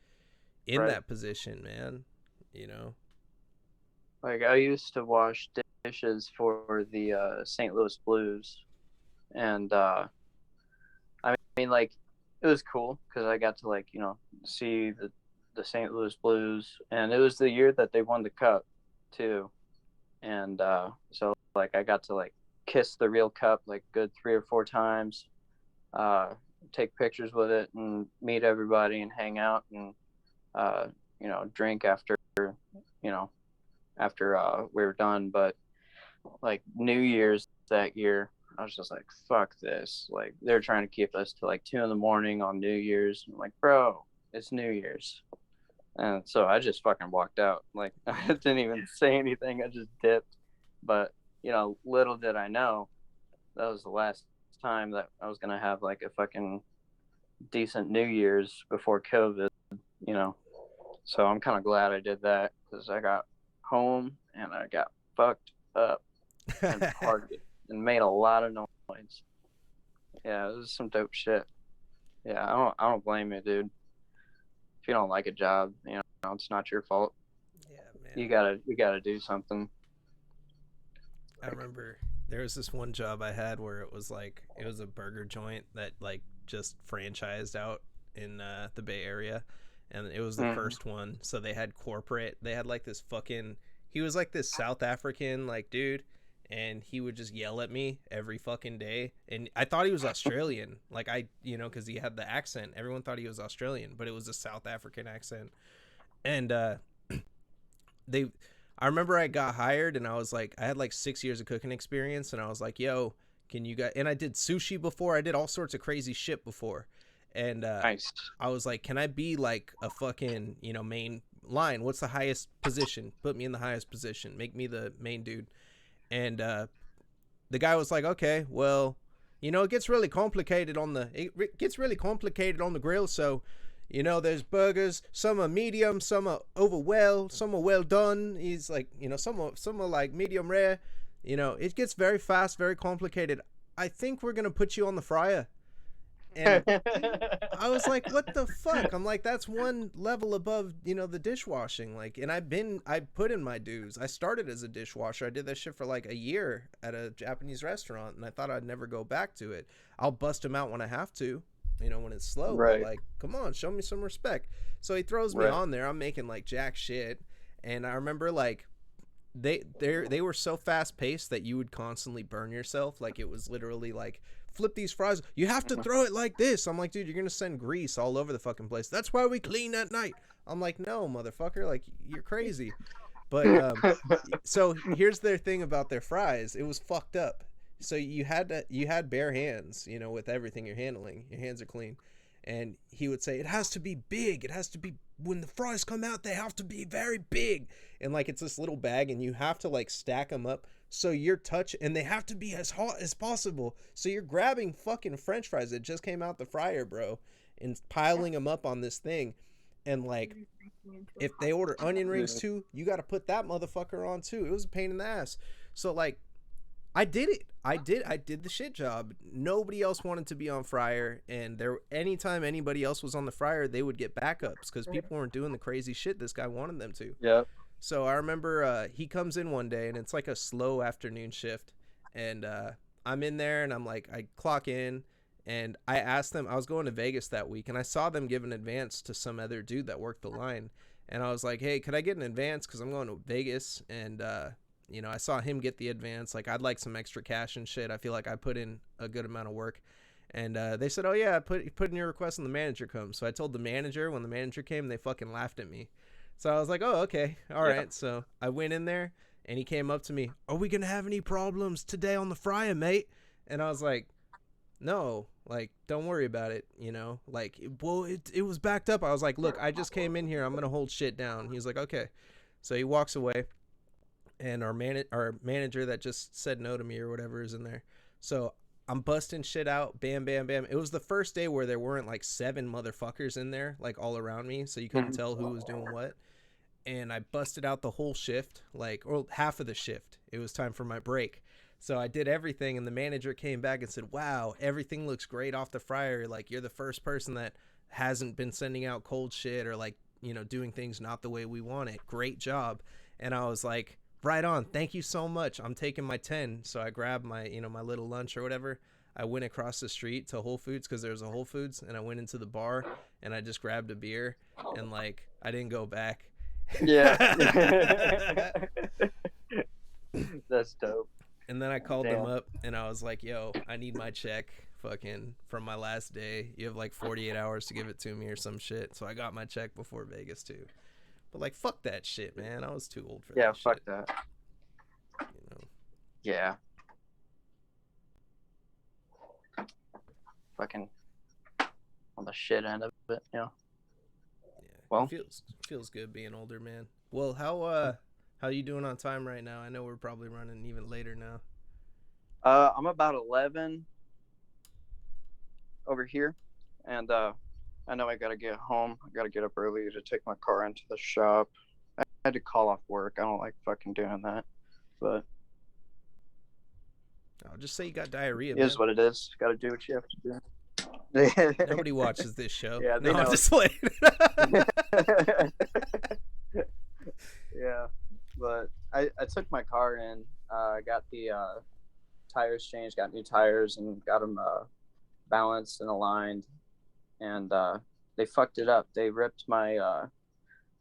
in Right. that position, man. You know. Like, I used to wash dishes for the St. Louis Blues. And, I mean, like, it was cool because I got to, like, see the St. Louis Blues. And it was the year that they won the cup, too. And so, like, I got to, like, kiss the real cup, like, good 3 or 4 times, uh, take pictures with it, and meet everybody and hang out and, drink you know, after we were done. But like New Year's that year, I was just like, fuck this. Like they're trying to keep us to like 2 in the morning on New Year's. I'm like, bro, it's New Year's. And so I just fucking walked out. Like I didn't even say anything. I just dipped. But little did I know that was the last time that I was gonna have like a fucking decent New Year's before COVID. You know, so I'm kind of glad I did that because I got home and I got fucked up and partied and made a lot of noise. Yeah, it was some dope shit. Yeah, I don't blame you, dude. If you don't like a job, it's not your fault. Yeah, You man. gotta do something. I remember there was this one job I had where it was like it was a burger joint that like just franchised out in the Bay Area, and it was the Mm-hmm. first one. So they had corporate. They had like this fucking. He was like this South African like dude, and he would just yell at me every fucking day. And I thought he was Australian. Like because he had the accent. Everyone thought he was Australian, but it was a South African accent. And they I remember I got hired and I was like I had like 6 years of cooking experience and I was like, yo, can you guys, and I did sushi before, I did all sorts of crazy shit before, and Nice. I was like, can I be like a fucking main line, what's the highest position? Put me in the highest position. Make me the main dude. And the guy was like, okay, well, it gets really complicated on the grill. So, there's burgers. Some are medium, some are some are well done. He's like, some are like medium rare. It gets very fast, very complicated. I think we're gonna put you on the fryer. And I was like, what the fuck? I'm like, that's one level above, the dishwashing. Like, and I put in my dues. I started as a dishwasher. I did that shit for like a year at a Japanese restaurant, and I thought I'd never go back to it. I'll bust them out when I have to, when it's slow. Right. But like, come on, show me some respect. So he throws me on there. I'm making like jack shit. And I remember like, they were so fast paced that you would constantly burn yourself. Like, it was literally like, flip these fries, you have to throw it like this. I'm like, dude, you're gonna send grease all over the fucking place. That's why we clean at night. I'm like, no, motherfucker, like, you're crazy. But so here's their thing about their fries. It was fucked up. So you had bare hands, with everything you're handling. Your hands are clean. And he would say, it has to be big. It has to be, when the fries come out, they have to be very big. And like, it's this little bag, and you have to like stack them up so you're and they have to be as hot as possible. So you're grabbing fucking French fries that just came out the fryer, bro, and piling them up on this thing. And like, if they order onion rings too, you got to put that motherfucker on too. It was a pain in the ass. So like, I did it. I did the shit job. Nobody else wanted to be on fryer, and anytime anybody else was on the fryer, they would get backups because people weren't doing the crazy shit this guy wanted them to. Yeah. So I remember he comes in one day, and it's like a slow afternoon shift, and I'm in there, and I'm like, I clock in, and I asked them. I was going to Vegas that week, and I saw them give an advance to some other dude that worked the line, and I was like, hey, could I get an advance because I'm going to Vegas? And I saw him get the advance. Like, I'd like some extra cash and shit. I feel like I put in a good amount of work. And they said, oh, yeah, put in your request when the manager comes. So I told the manager. When the manager came, they fucking laughed at me. So I was like, oh, okay. All right. So I went in there, and he came up to me. Are we going to have any problems today on the fryer, mate? And I was like, no, like, don't worry about it, Like, well, it was backed up. I was like, look, I just came in here. I'm going to hold shit down. He was like, okay. So he walks away. And our manager that just said no to me or whatever is in there. So I'm busting shit out. Bam, bam, bam. It was the first day where there weren't like 7 motherfuckers in there, like all around me. So you couldn't tell who was doing what. And I busted out the whole shift, or half of the shift. It was time for my break. So I did everything. And the manager came back and said, wow, everything looks great off the fryer. Like, you're the first person that hasn't been sending out cold shit or like, doing things not the way we want it. Great job. And I was like, right on. Thank you so much. I'm taking my 10. So I grabbed my, my little lunch or whatever. I went across the street to Whole Foods because there's a Whole Foods, and I went into the bar and I just grabbed a beer, and like, I didn't go back. Yeah. That's dope. And then I called them up, and I was like, yo, I need my check fucking from my last day. You have like 48 hours to give it to me or some shit. So I got my check before Vegas too. But like, fuck that shit, man. I was too old for that. Yeah, fuck shit. that. Yeah. Fucking on the shit end of it, Yeah. Well, it feels good being older, man. Well, how you doing on time right now? I know we're probably running even later now. I'm about 11 over here, and I know I gotta get home. I gotta get up early to take my car into the shop. I had to call off work. I don't like fucking doing that, but I'll just say you got diarrhea. It is what it is. Got to do what you have to do. Nobody watches this show. Yeah, they know. I'm just playing. Yeah, but I took my car in. Got the tires changed. Got new tires and got them balanced and aligned. And they fucked it up. They ripped my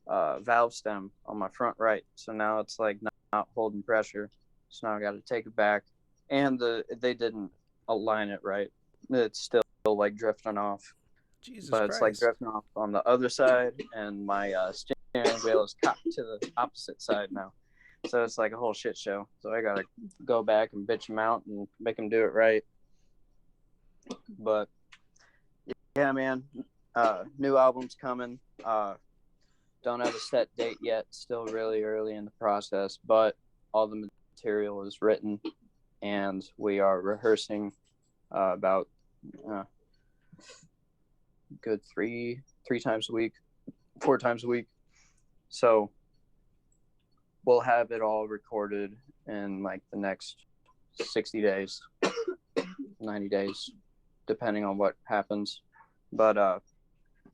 valve stem on my front right. So now it's like not holding pressure. So now I got to take it back. And they didn't align it right. It's still like drifting off. Jesus but Christ. It's like drifting off on the other side, and my steering wheel is cocked to the opposite side now. So it's like a whole shit show. So I gotta go back and bitch them out and make them do it right. But yeah, man, new album's coming. Don't have a set date yet. Still really early in the process, but all the material is written, and we are rehearsing about good three times a week, 4 times a week. So we'll have it all recorded in like the next 60 days, 90 days, depending on what happens. But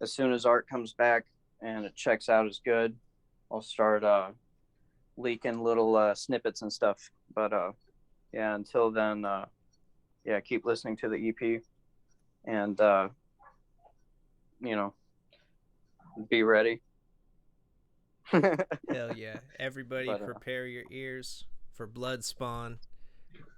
as soon as art comes back and it checks out as good, I'll start leaking little snippets and stuff. But yeah, until then, yeah, keep listening to the EP and, be ready. Hell yeah. Everybody prepare your ears for Bloodspawn,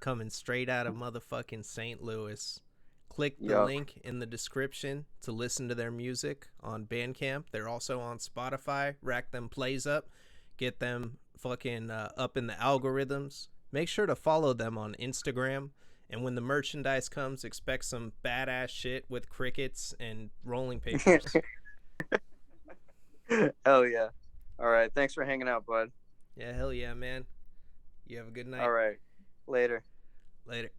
coming straight out of motherfucking St. Louis. Click the link in the description to listen to their music on Bandcamp. They're also on Spotify. Rack them plays up. Get them fucking up in the algorithms. Make sure to follow them on Instagram. And when the merchandise comes, expect some badass shit with crickets and rolling papers. Hell yeah. All right. Thanks for hanging out, bud. Yeah, hell yeah, man. You have a good night. All right. Later. Later.